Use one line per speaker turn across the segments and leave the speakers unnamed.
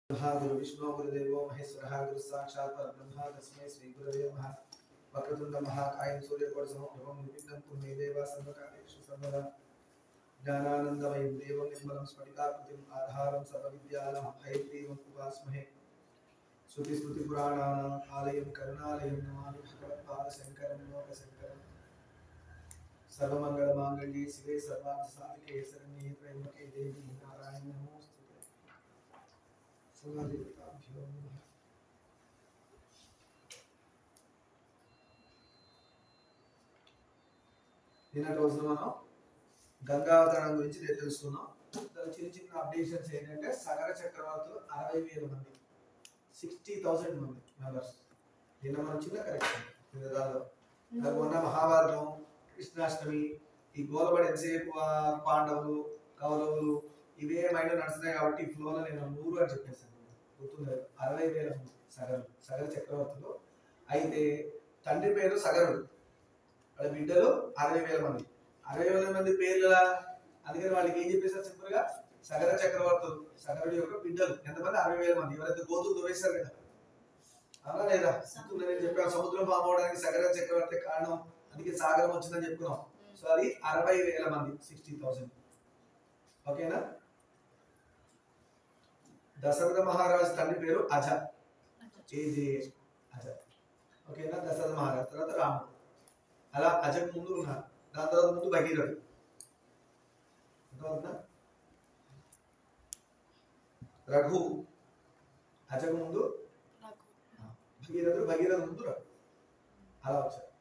गुरु विष्णु गुरुदेवो महेश्वरः गुरु साक्षात् परब्रह्म तस्मै श्री गुरवे नमः। वक्रतुंड महाकाय सूर्यकोटिसमप्रभं निर्विघ्नं कुरु मे देव सर्वकार्येषु सर्वदा। ज्ञानानन्दमयं देवं निर्मलं स्फटिकाकृतिम् आधारं सर्वविद्यानां हयग्रीवम् उपास्महे। श्रुतिस्मृतिपुराणानाम् आलयं करुणालयं नमामि भगवत्पादशङ्करं लोकशङ्करम्। सर्वमङ्गलमाङ्गल्ये शिवे सर्वार्थसाधिके शरण्ये त्र्यम्बके देवी नारायणी नमोस्तुते। నిన్నటి రోజున మనం గంగావతరణం గురించి తెలుసుకున్నాం. చిన్న చిన్న అప్డేషన్స్ ఏంటంటే సగర చక్రవర్తులు 60,000 మంది 60,000 మంది మెంబర్స్. నిన్న మనం చిన్న కరెక్షన్ మొన్న మహాభారతం కృష్ణాష్టమి ఈ గోలబడి ఎంతసేపు పాండవులు కౌరవులు ఇవే మైండ్ నడుస్తున్నాయి కాబట్టి ఈ ఫ్లోలో నేను 100 అని చెప్పేసాను. గుర్తుంది 60,000 మంది సగర చక్రవర్తులు. అయితే తండ్రి పేరు సగరుడు, వాళ్ళ బిడ్డలు 60,000 మంది. 60,000 మంది పేర్ల అందుకని వాళ్ళకి ఏం చెప్పేసారు సింపుల్ గా సగర చక్రవర్తులు. సగరుడు యొక్క బిడ్డలు ఎంతమంది 60,000 మంది. ఎవరైతే గోతులు దొవేశారు కదా, అవునా లేదా? నేను చెప్పాను సముద్రం ఫామ్ అవడానికి సగర చక్రవర్తి కారణం, అందుకే సాగరం వచ్చిందని చెప్పుకున్నాం. సో అది 60,000 మంది 60,000. ఓకేనా? దశరథ మహారాజు తండ్రి పేరు అజ, అజ. ఓకేనా? దశరథ మహారాజు తర్వాత రాముడు. అలా అజకు ముందు ఉన్నారు. దాని తర్వాత ముందు భగీరథుడు. రఘు అజకు ముందు భగీరథుడు, భగీరథ ముందు రఘు. అలా వచ్చారు.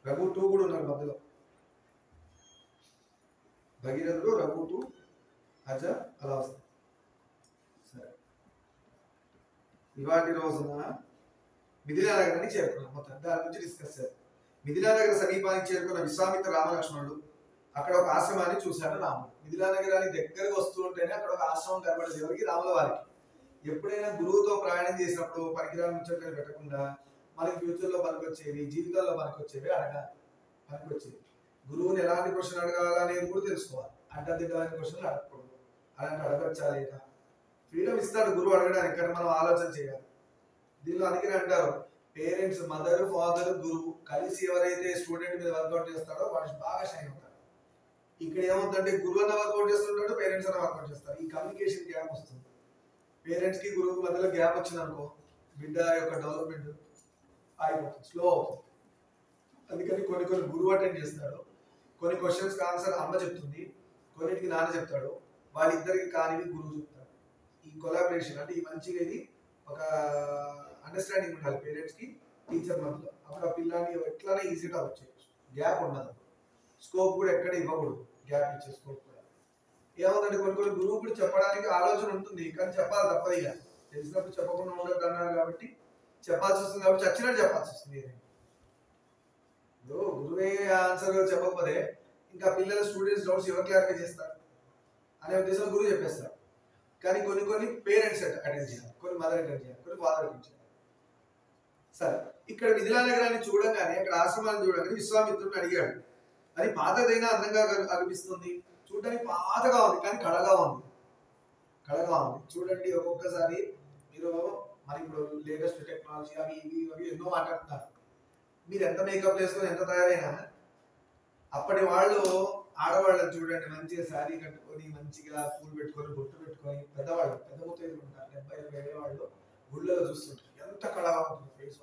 రఘు 2 కూడా ఉన్నారు మధ్యలో. భగీరథుడు రఘు 2 అజ అలా వస్తారు. సరే, ఇవాటి రోజున మిథిలా నగరాన్ని చేరుకున్నాం. మొత్తం దాని గురించి డిస్కస్ చేయాలి. మిథిలా నగర సమీపానికి చేరుకున్న విశ్వామిత్ర రామలక్ష్మణుడు అక్కడ ఒక ఆశ్రమాన్ని చూశాడు రాముడు. మిథిలా నగరానికి దగ్గరకు వస్తూ ఉంటేనే అక్కడ ఒక ఆశ్రమం కనబడేది. ఎవరికి? రాముల వారికి. ఎప్పుడైనా గురువుతో ప్రయాణం చేసినప్పుడు పనికిరాని ముచ్చట్లు పెట్టకుండా మనకి ఫ్యూచర్లో పనికొచ్చేవి, జీవితాల్లో పనికొచ్చేవి అడగాలి. పనికొచ్చేవి గురువుని ఎలాంటి క్వశ్చన్ అడగాలా అనేది కూడా తెలుసుకోవాలి. అడ్డదిడ్డమైన క్వశ్చన్లు అడగకూడదు. అలాంటి అడగచ్చా లేదా? ఫ్రీడమ్ ఇస్తాడు గురువు అడగడానికి, కానీ మనం ఆలోచన చేయాలి. దీనిలో అందుకని అంటారు పేరెంట్స్, మదర్, ఫాదర్, గురువు కలిసి ఎవరైతే స్టూడెంట్ మీద వర్కౌట్ చేస్తాడో వాడు బాగా షైన్ అవుతాడు. ఇక్కడ ఏమవుతుందంటే గురువు అన్న వర్కౌట్ చేస్తుంటాడు, పేరెంట్స్ అన్న వర్కౌట్ చేస్తారు. ఈ కమ్యూనికేషన్ గ్యాప్ వస్తుంది. పేరెంట్స్ కి గురువుకి మధ్యలో గ్యాప్ వచ్చింది అనుకో, బిడ్డ యొక్క డెవలప్మెంట్ అయిపోతుంది, స్లో అవుతుంది. అందుకని కొన్ని గురువు అటెండ్ చేస్తాడు. కొన్ని క్వశ్చన్స్ ఆన్సర్ అమ్మ చెప్తుంది, కొన్నిటికి నాన్న చెప్తాడు. వాళ్ళిద్దరికి కానివి గురువు చెప్తాడు. ఈ కొలాబరేషన్ అంటే ఈ మంచిగా ఇది ఒక అండర్స్టాండింగ్ ఉండాలి పేరెంట్స్ కి టీచర్ మధ్యలో. అప్పుడు ఆ పిల్లాన్ని ఎట్లానే ఈజీగా వచ్చేయచ్చు. గ్యాప్ ఉండదు. స్కోప్ కూడా ఎక్కడ ఇవ్వకూడదు, గ్యాప్ ఇచ్చే స్కోప్ కూడా. ఏమవుతుందంటే కొన్ని గురువు కూడా చెప్పడానికి ఆలోచన ఉంటుంది, కానీ చెప్పాలి తప్పదు. ఇక తెలిసినప్పుడు చెప్పకుండా ఉండదు అన్నారు కాబట్టి చెప్పాల్సి వస్తుంది. కాబట్టి చచ్చినట్టు చెప్పాల్సి వస్తుంది. గురువే ఆన్సర్ చెప్పకపోతే ఇంకా పిల్లల స్టూడెంట్స్ డౌట్స్ ఎవరు క్లారిఫై చేస్తారు అనే ఉద్దేశంలో గురువు చెప్పేస్తారు. కానీ కొన్ని పేరెంట్స్ అటెండ్ చేయాలి, కొన్ని మదర్ అటెండ్ చేయాలి, కొన్ని ఫాదర్ అటెండ్ చేయాలి. సరే, ఇక్కడ మిథిలా నగరాన్ని చూడగానే, అక్కడ ఆశ్రమాన్ని చూడగానే విశ్వామిత్రుడిని అడిగాడు. అది పాతదైనా అందంగా అనిపిస్తుంది, చూడడానికి పాతగా ఉంది కానీ కళగా ఉంది. చూడండి, ఒక్కొక్కసారి మీరు మరి ఇప్పుడు లేటెస్ట్ టెక్నాలజీ అవి ఇవి ఎన్నో మాట్లాడుతున్నారు. మీరు ఎంత మేకప్ వేసుకొని ఎంత తయారైనా అప్పటి వాళ్ళు ఆడవాళ్ళని చూడండి, మంచిగా శారీ కట్టుకొని మంచిగా పూలు పెట్టుకొని బొట్టు పెట్టుకొని పెద్దవాళ్ళు పెద్ద ముత్తైదులు ఉంటారు, 70-80 వాళ్ళు గుళ్ళలో చూస్తుంటారు. ఎంత కళగా ఉంటుంది ఫేస్.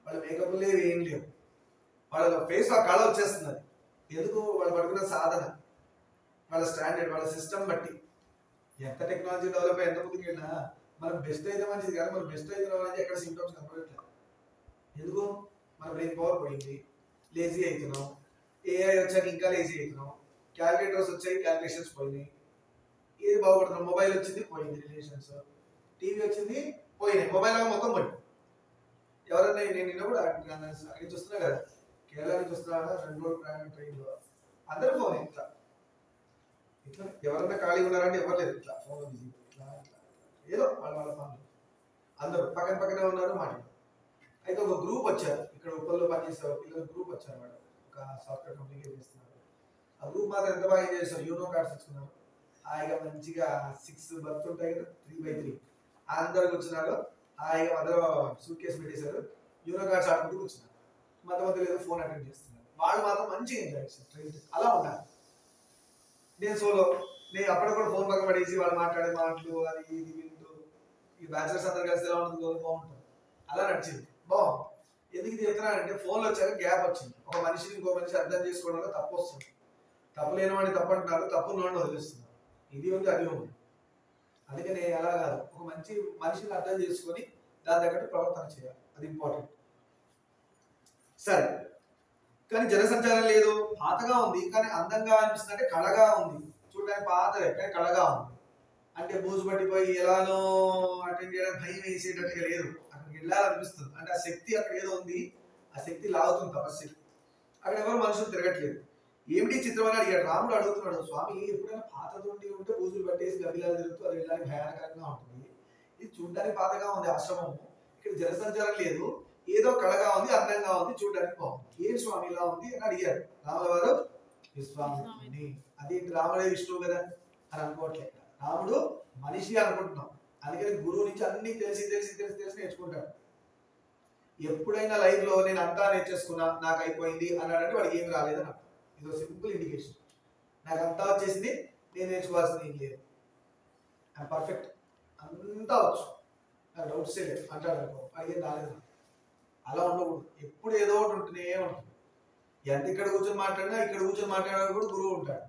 వాళ్ళ మేకప్ లేవు, ఏం లేవు, వాళ్ళ ఫేస్ ఆ కళ వచ్చేస్తుంది. ఎందుకు? వాళ్ళు పడుకున్న సాధన, వాళ్ళ స్టాండర్డ్, వాళ్ళ సిస్టమ్ బట్టి. ఎంత టెక్నాలజీ డెవలప్ ఎంత ముందుకు వెళ్ళినా మనం బెస్ట్ అయితే మంచిది, కానీ మనం బెస్ట్ అయితే రావాలని ఎక్కడ సింటమ్స్ కనపడట్లేదు. ఎందుకు? మన బ్రెయిన్ పవర్ పోయింది, లేజీ అవుతున్నాం. ఏఐ వచ్చాక ఇంకా లేజీ అవుతున్నాం. క్యాలిక్యులేటర్స్ వచ్చాయి, క్యాలిక్యులేషన్స్ పోయినాయి. ఏది బాగుపడుతున్నాం? మొబైల్ వచ్చింది, పోయింది రిలేషన్స్. టీవీ వచ్చింది, పోయినాయి. మొబైల్ మొత్తం పోయింది. ఎవరన్నా నేను నిన్న కూడా అక్కడి నుంచి వస్తున్నా కదా, కేరళ నుంచి వస్తున్నా, 2 రోజులు ప్రయాణం ట్రైన్లో, అందరూ ఫోన్ ఇట్లా ఎవరన్నా ఖాళీ ఉన్నారంటే ఎవరు లేదు. ఇట్లా ఫోన్ బిజీ, ఇట్లా ఏదో వాళ్ళ పనులు. అందరూ పక్కనే ఉన్నారు, మాట్లాడారు. అయితే ఒక గ్రూప్ వచ్చారు, ఇక్కడ ఉప్పల్లో పనిచేసే పిల్లలు గ్రూప్ వచ్చారు. వాడు ఒక సాఫ్ట్వేర్ కంపెనీకి చేస్తున్నారు. ఆ గ్రూప్ మాత్రం ఎంత బాగా చేస్తారు, యూనో కార్డ్స్ ఇచ్చుకున్నారు. హాయిగా మంచిగా 6 బర్త్ ఉంటాయి కదా, 3x3 అందరు కూర్చున్నారు. హాయిగా మధ్యలో సూట్ కేసు పెట్టేశారు, యూనో కార్డ్స్ ఆడుకుంటూ కూర్చున్నారు. మధ్య మధ్యలో ఏదో ఫోన్ అటెండ్ చేస్తున్నారు. వాళ్ళు మాత్రం మంచిగా ఎంజాయ్ చేస్తారు. అలా ఉండాలి. నేను సోలో, నేను అప్పటికి కూడా ఫోన్ పక్కన పడేసి వాళ్ళు మాట్లాడే మాటలు అది ఇది వింటూ ఈ బ్యాచులర్స్ అందరు కలిసి ఎలా ఉంటుంది బాగుంటుంది. అలా నడిచింది, బాగుంది. ఎందుకు ఇది చెప్తున్నానంటే ఫోన్లో వచ్చాక గ్యాప్ వచ్చింది. ఒక మనిషిని ఇంకో మనిషి అర్థం చేసుకోవడంలో తప్పు వస్తుంది. తప్పు లేని వాడిని తప్పు అంటున్నారు, తప్పు ఉన్నవాడిని వదిలేస్తున్నారు. ఇది ఉంది అది ఉంది. అందుకని అలా కాదు, ఒక మంచి మనిషిని అర్థం చేసుకొని దాని తగ్గట్టు ప్రవర్తన చేయాలి, అది ఇంపార్టెంట్. సరే, కానీ జనసంచారం లేదు, పాతగా ఉంది కానీ అందంగా అనిపిస్తుంది. అంటే కళగా ఉంది, చూడడానికి పాతదే కానీ కళగా ఉంది. అంటే బూజు పట్టిపోయి ఎలానో అటెండ్ చేయడానికి భయం వేసేటట్టుగా లేదు, అక్కడికి వెళ్ళాలనిపిస్తుంది. అంటే ఆ శక్తి అక్కడ ఏదో ఉంది, ఆ శక్తి లాగుతుంది, తపశక్తి. అక్కడ ఎవరు మనుషులు తిరగట్లేదు. ఏమిటి చిత్రం అని అడిగాడు. రాముడు అడుగుతున్నాడు, స్వామి ఎప్పుడైనా పాతతోటి ఉంటే బూజులు పట్టేసి గబ్బిలాలు తిరుగుతూ అది వెళ్ళడానికి భయానకరంగా ఉంటుంది. ఇది చూడడానికి పాతగా ఉంది ఆశ్రమము, ఇక్కడ జనసంచారం లేదు, ఏదో కళగా ఉంది, అందంగా ఉంది, చూడడానికి బాగుంది. ఏం స్వామి ఇలా ఉంది అని అడిగారు. రాముల వారు విశ్వామిత్రుని, అది రాముడే విష్ణువు కదా అని అనుకోవట్లేదు. రాముడు మనిషి అనుకుంటున్నాం. అందుకని గురువు నుంచి అన్ని తెలిసి తెలిసి తెలిసి తెలిసి నేర్చుకుంటాడు. ఎప్పుడైనా లైఫ్ లో నేను అంతా నేర్చేసుకున్నా నాకు అయిపోయింది అన్నాడంటే వాడికి ఏమి రాలేదని అర్థం. ఇది సింపుల్ ఇండికేషన్. నాకు అంతా వచ్చేసింది, నేను నేర్చుకోవాల్సింది ఏం లేదు, పర్ఫెక్ట్, అంతా వచ్చు, నాకు డౌట్స్ లేదు అంటాడు అనుకో, అడిగేది రాలేదు. అలా ఉండకూడదు. ఎప్పుడు ఏదో ఒకటి ఉంటూనే ఉంటుంది. ఎంత ఇక్కడ కూర్చొని మాట్లాడినా ఇక్కడ కూర్చొని మాట్లాడాలి కూడా గురువు ఉంటాడు.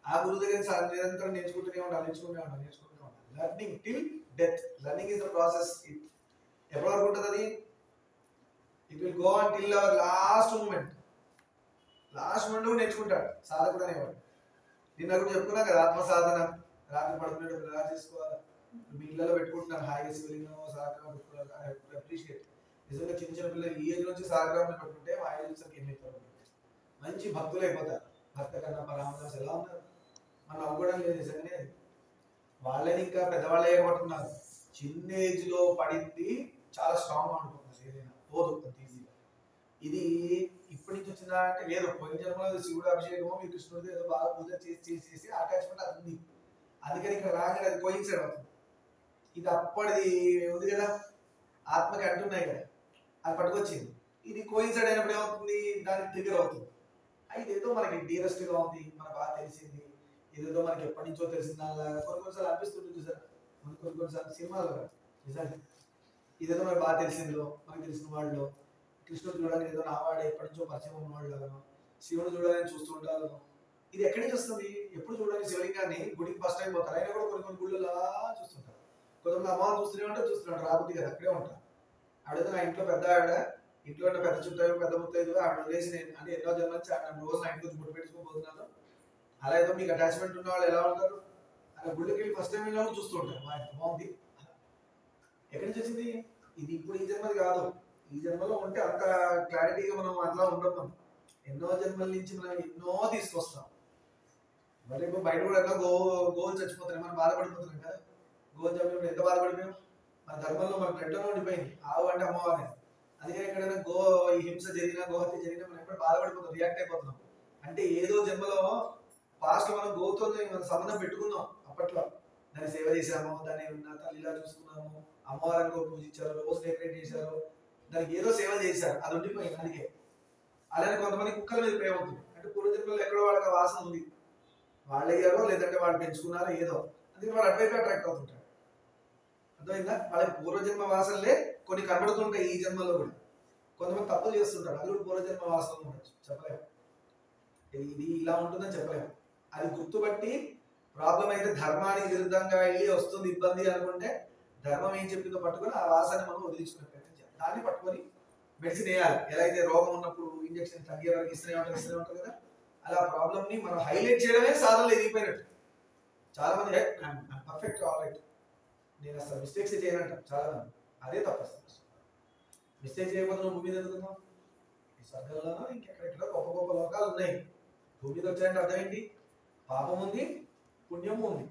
ఆ గురువు దగ్గర నిరంతరం నేర్చుకుంటూనే ఉండాలి, నేర్చుకుంటూనే ఉండాలి, నేర్చుకుంటూనే ఉండాలి. Learning till death. Learning is the process. ఎప్పటి వరకు ఉంటుంది అది? It will go on till our last moment. Last moment కూడా నేర్చుకుంటాడు సాధకుడు అనేవాడు. నిన్న కూడా చెప్పుకున్నా కదా, ఆత్మ సాధన. రాత్రి పడుకునేటప్పుడు ఎలా చేసుకోవాలి, మీ ఇళ్ళలో పెట్టుకుంటున్నారు హాయిగా శివలింగం సాధన పెట్టుకోవాలి. అప్రిషియేట్. నిజంగా చిన్న చిన్న పిల్లలు ఈ ఏజ్ నుంచి సాగరామని పెట్టుకుంటే మా ఏజ్ ఏమైపోతారు, మంచి భక్తులు అయిపోతారు. భక్త కన్నా రామదాస్ ఎలా ఉన్నారు, మనం అవ్వడం లేదు నిజంగానే. వాళ్ళని ఇంకా పెద్దవాళ్ళు ఏర్పడుతున్నారు. చిన్న ఏజ్ లో పడింది చాలా స్ట్రాంగ్ గా అనుకుంటున్నారు, ఏదైనా పోదు అంత ఈజీగా. ఇది ఇప్పటి నుంచి వచ్చిందా అంటే లేదు, పోయిన జన్మలో శివుడు అభిషేకమో మీ కృష్ణుడితో ఏదో బాగా పూజ చేసి చేసి చేసి అటాచ్మెంట్ అది ఉంది. అందుకని ఇక్కడ రాగానే అది కోయిన్సైడ్ అవుతుంది. ఇది అప్పటిది ఉంది కదా, ఆత్మకి అంటున్నాయి కదా, అది పట్టుకొచ్చింది. ఇది కోయిన్సైడ్ అయినప్పుడు ఏమవుతుంది, దానికి ట్రిగర్ అవుతుంది. అయితే ఏదో మనకి డీరెస్ట్ గా ఉంది, మనకు బాగా తెలిసింది, ఇదేదో మనకి ఎప్పటి నుంచో తెలిసిందాలా కొన్నిసార్లు అనిపిస్తుంటుంది సార్. కొన్నిసార్లు సినిమాలు నిజంగా ఇదేదో మనకు బాగా తెలిసిందో, మనకు తెలిసిన వాళ్ళు, కృష్ణుడు చూడాలని ఏదో నావాడే ఎప్పటి నుంచో పరిచయం ఉన్నవాళ్ళు, శివుడు చూడాలని చూస్తూ ఉంటారు. ఇది ఎక్కడి నుంచి వస్తుంది? ఎప్పుడు చూడాలి శివలింగాన్ని గుడికి ఫస్ట్ టైం పోతారు, అయినా కూడా కొన్ని గుళ్ళలా చూస్తుంటారు. కొంతమంది అమ్మవారు చూస్తూనే ఉంటారు, చూస్తున్నాడు రాబుద్ది కదా, అక్కడే ఉంటారు. ఆవిడ నా ఇంట్లో పెద్ద ఆవిడ, ఇంట్లో ఉన్న పెద్ద చుట్టాలు పెద్ద ముత్తైదు, ఆవిడ వదిలేసి నేను అంటే ఎన్నో జన్మ నుంచి ఆవిడ రోజు నా ఇంట్లో బొట్టు పెట్టుకోబోతున్నాను. అలా ఏదో మీకు అటాచ్మెంట్ ఉన్న వాళ్ళు ఎలా ఉంటారు, అలా గుళ్ళకి వెళ్ళి ఫస్ట్ టైం వెళ్ళినప్పుడు చూస్తూ ఉంటారు, మా ఎంత బాగుంది. ఎక్కడి నుంచి వచ్చింది ఇది? ఇప్పుడు ఈ జన్మది కాదు. ఈ జన్మలో ఉంటే అంత క్లారిటీగా మనం అట్లా ఉండడం. ఎన్నో జన్మల నుంచి మనం ఎన్నో తీసుకొస్తాం. మరి ఇప్పుడు బయట కూడా ఎట్లా గోవులు చచ్చిపోతున్నాయి, మనం బాధపడిపోతున్నాం కదా. గోవులు చచ్చిపోయినప్పుడు ఎంత బాధపడిపోయాం. మన ధర్మంలో మన బ్లడ్లో ఉండిపోయింది, ఆవు అంటే అమ్మవారిని. అందుకని ఎక్కడైనా ఈ హింస జరిగినా, గోహత్య జరిగినా మనం ఎప్పుడు బాధపడిపోతాం, రియాక్ట్ అయిపోతున్నాం. అంటే ఏదో జన్మలో పాస్ట్ మనం గోవుతో మనం సంబంధం పెట్టుకున్నాం. అప్పట్లో దాన్ని సేవ చేశాము, దాన్ని తల్లిలా చూసుకున్నాము, అమ్మవారిని పూజించారు, రోజు డెకరేట్ చేశారు, దానికి ఏదో సేవ చేశారు, అది ఉండిపోయింది. అందుకే అలానే కొంతమంది కుక్కల మీద ప్రేమ ఉంటుంది. అంటే పూర్వజన్మలో ఎక్కడో వాళ్ళకి వాసన ఉంది, వాళ్ళు అయ్యారో లేదంటే వాళ్ళు పెంచుకున్నారో ఏదో, అందుకే వాళ్ళు అటువైపు అట్రాక్ట్ అవుతుంటారు. అర్థమైందా? వాళ్ళకి పూర్వజన్మ వాసనలే కొన్ని కనబడుతుంటాయి ఈ జన్మలో కూడా. కొంతమంది తప్పులు చేస్తుంటారు, అది కూడా పూర్వజన్మ వాసనలు ఉండొచ్చు, చెప్పలేము. ఇది ఇలా ఉంటుందని చెప్పలేము. అది గుర్తుపట్టి ప్రాబ్లం అయితే ధర్మానికి విరుద్ధంగా వెళ్ళి వస్తుంది ఇబ్బంది అనుకుంటే ధర్మం ఏం చెప్పిందో పట్టుకొని ఆ వాసనని మనం వదిలించుకునే ప్రయత్నం చేయాలి. దాన్ని పట్టుకొని మెడిసిన్ వేయాలి. ఎలా అయితే రోగం ఉన్నప్పుడు ఇంజక్షన్ తగ్గే వరకు ఇస్తూనే ఉంటుంది కదా, అలా ప్రాబ్లమ్ ని మనం హైలైట్ చేయడమే సాధనలో ఎదిగిపోయినట్టు. చాలా మంది పర్ఫెక్ట్ ఆల్రైట్, నేను అసలు మిస్టేక్స్ చేయనంట చాలా మంది. అదే తప్ప అసలు మిస్టేక్ చేయకపోతే నువ్వు భూమి మీద ఎదుగుతున్నావు. ఈ స్వర్గంలోనో ఇంకెక్కడెక్కడో గొప్ప గొప్ప లోకాలు ఉన్నాయి. భూమి మీద వచ్చాయంటే అర్థం ఏంటి? పాపం ఉంది, పుణ్యం ఉంది.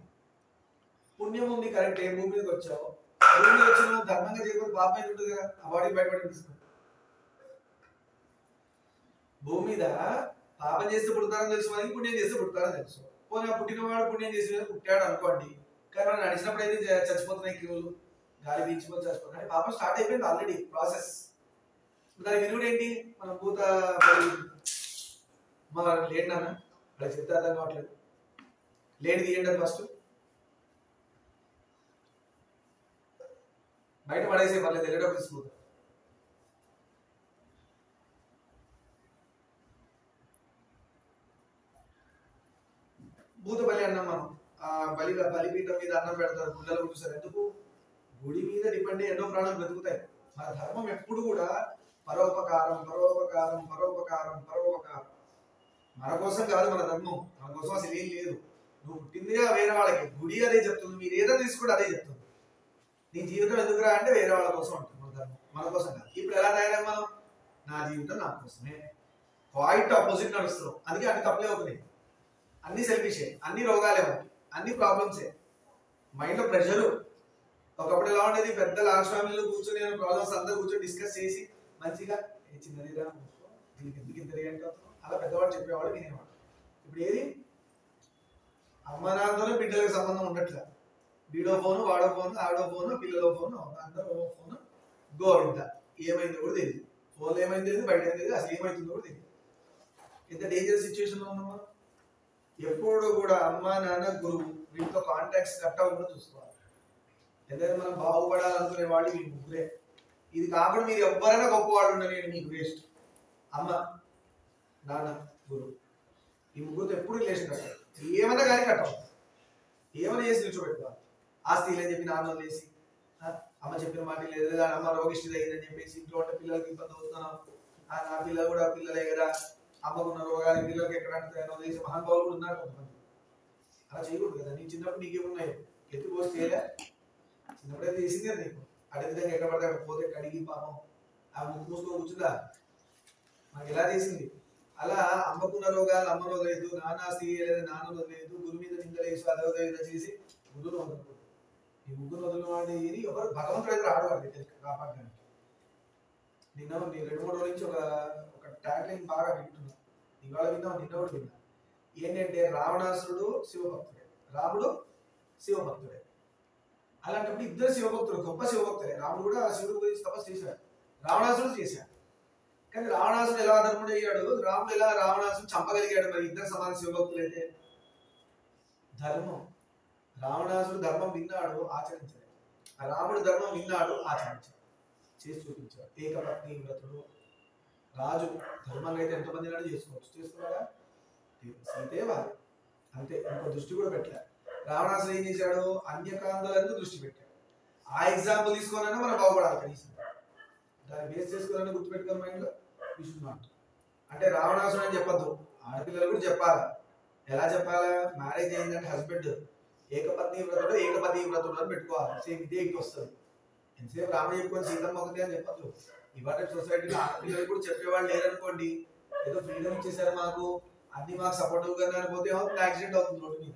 పుణ్యం ఉంది కరెక్ట్, ఏ భూమి మీదకి వచ్చావు, భూమి మీద వచ్చి నువ్వు ధర్మంగా చేయకపోతే పాపం అయితే ఉంటుంది కదా, ఆ బాడీ బయటపడి తీసుకుంటావు. భూమి మీద పాపం చేస్తే పుడతారని తెలుసు మనకి, పుణ్యం చేస్తే పుడతారని తెలుసు. పోనీ పుట్టినవాడు పుణ్యం చేసి పుట్టాడు అనుకోండి, కానీ మనం నడిచినప్పుడు అయితే చచ్చిపోతున్నాయి క్రిములు, గాలి పీల్చుకొని చచ్చిపోతున్నాయి అంటే పాపం స్టార్ట్ అయిపోయింది ఆల్రెడీ ప్రాసెస్. దాని విరుగుడు ఏంటి? మనం భూత మన లేండి అన్న వాళ్ళకి చెప్తే అర్థం కావట్లేదు. లేని తీయండి అది ఫస్ట్, బయట పడేసే పర్లేదు, వెళ్ళేటప్పుడు తీసుకుంటాం. భూత బలి అన్నం మనం బలిపీఠం మీద అన్నం పెడతారు, గుళ్ళలో చూసారు. ఎందుకు? గుడి మీద డిపెండ్ ఎన్నో ప్రాణాలు బ్రతుకుతాయి. మన ధర్మం ఎప్పుడు కూడా పరోపకారం పరోపకారం పరోపకారం పరోపకారం. మన కోసం కాదు మన ధర్మం, మన కోసం అసలు ఏం లేదు. నువ్వు పుట్టిందిగా వేరే వాళ్ళకి, గుడి అదే చెప్తుంది, మీరు ఏదో తీసుకుంటే అదే చెప్తుంది. నీ జీవితం ఎందుకురా అంటే వేరే వాళ్ళ కోసం ఉంటుంది మన ధర్మం, మన కోసం కాదు. ఇప్పుడు ఎలా తయారై మనం? నా జీవితం నా కోసమే, క్వైట్ ఆపోజిట్ నడుస్తున్నాం. అందుకే అన్ని తప్పులే అవుతున్నాయి, అన్ని సెల్ఫిషే, అన్ని రోగాలే, మనకి అన్ని ప్రాబ్లమ్సే, మైండ్లో ప్రెషరు. ఒకప్పుడు ఎలా ఉండేది? పెద్ద లాస్ట్ ఫ్యామిలీలో కూర్చొని ప్రాబ్లమ్స్ అందరూ కూర్చొని డిస్కస్ చేసి మంచిగా ఏ చిన్నదిరా దీనికి ఎందుకు ఇంత అంటే అలా పెద్దవాళ్ళు చెప్పేవాళ్ళు వినేవాళ్ళు. ఇప్పుడు ఏది? అమ్మ నాన్నతోనే బిడ్డలకు సంబంధం ఉండట్లే. వీడో ఫోను, వాడో ఫోను, ఆడో ఫోను, పిల్లల ఫోను, అందరూ ఫోను, గోవింద. ఏమైందో కూడా తెలియదు, ఫోన్లో ఏమైందో తెలియదు, బయట ఏం తెలియదు, అసలు ఏమైతుందో కూడా తెలియదు. ఎంత డేంజర్ సిచ్యువేషన్లో ఉన్నాం మనం. ఎప్పుడు కూడా అమ్మ నాన్న గురువు వీటితో కాంటాక్ట్స్ కట్ అవ్వకుండా చూసుకోవాలి. ఎందుకంటే మనం బాగుపడాలనుకునే వాళ్ళు మీ ముగ్గురే. ఇది కాకుండా మీరు ఎవరైనా గొప్పవాళ్ళు ఉండని మీకు వేస్ట్. అమ్మ నాన్న గురువు, ఈ ముగ్గురితో ఎప్పుడు రిలేషన్ కట్టాలి. ఏమన్నా కానీ కట్టాలి, ఏమైనా చేసి నిల్చోబెట్టుకోవాలి. ఆస్తి లేదని చెప్పి నాన్న వదిలేసి, అమ్మ చెప్పిన మాట లేదు, అమ్మ రోగిష్టిది అయిందని చెప్పేసి ఇంట్లో ఉంటే పిల్లలకి ఇబ్బంది అవుతున్నాం, నా పిల్లలు కూడా పిల్లలే కదా, అమ్మకున్న రోగాలు పిల్లలకి ఎక్కడ అంటున్నాయో వదిలేసి మహానుభావులు కూడా ఉన్నారు కొంతమంది. అలా చేయకూడదు కదా. నీ చిన్నప్పుడు నీకేమున్నాయో ఎత్తి పోసి చేయలే, చిన్నప్పుడైతే చేసింది కదా నీకు. అదే విధంగా ఎక్కడ పడితే అక్కడ పోతే కడిగి పాపం ఆ ముక్కు మూసుకొని కూర్చుందా, మనకి ఎలా చేసింది. అలా అమ్మకున్న రోగాలు అమ్మ వదలేదు, నాన్న ఆస్తి లేదు నాన్న వదలేదు, గురు మీద నిందలేసి అదోదయ చేసి గురువును వదలకూడదు. ఈ ముగ్గురు వదిలిన వాడిని ఎవరు భగవంతుడు అయితే రాడవాడి కాపాడడానికి. నిన్న 2-3 రోజుల నుంచి ఒక ట్యాగ్ లైన్ బాగా వింటున్నా, ఇవాళ విన్నా, నిన్న కూడా విన్నా. ఏంటంటే రావణాసురుడు శివభక్తుడే, రాముడు శివభక్తుడే. అలాంటప్పుడు ఇద్దరు శివభక్తులు, గొప్ప శివభక్తులే. రాముడు కూడా శివుడి గురించి తపస్సు చేశాడు, రావణాసురుడు చేశాడు. కానీ రావణాసుడు ఎలా ధర్ముడు అయ్యాడు, రాముడు ఎలా రావణాసుడు చంపగలిగాడు? మరి ఇద్దరు సమాన శివభక్తులైతే. ధర్మం, రావణాసుడు ధర్మం విన్నాడు, ఆచరించాడు. రాముడు ధర్మం విన్నాడు, ఆచరించాడు, చేసి చూపించాడు. ఏకపత్ని వ్రతుడు రాజు. ధర్మంగా అయితే ఎంతమంది నాడు చేసుకోవచ్చు, చేసుకోవాలా? సీతే వారి అంతే, ఇంకో దృష్టి కూడా పెట్టారు. రావణాసుడు ఏం చేశాడు? అన్యకాంతాలంతా దృష్టి పెట్టాడు. ఆ ఎగ్జాంపుల్ తీసుకోనైనా మనం బాగుపడాలి కనీసం. దాన్ని బేస్ చేసుకోవాలని గుర్తుపెట్టుకోవాలి మైండ్లో. అంటే రావణాసుడు అని చెప్పద్దు, ఆడపిల్లలు కూడా చెప్పాలి. ఎలా చెప్పాలా? మ్యారేజ్ అయిందంటే హస్బెండ్ ఏకపత్ని వ్రతుడు ఏకపతి వ్రతుడు అని పెట్టుకోవాలి. సేమ్ ఇదే ఇటు వస్తుంది. ఎంతసేపు రాముడు చెప్పుకొని సీతమ్మ ఒకటి అని చెప్పద్దు. ఇవాళ సొసైటీలో ఆడపిల్లలు కూడా చెప్పేవాళ్ళు లేరనుకోండి, ఏదో ఫ్రీడమ్ ఇచ్చేసారు మాకు, అన్ని మాకు సపోర్టివ్ గా పోతే యాక్సిడెంట్ అవుతుంది రోడ్డు మీద.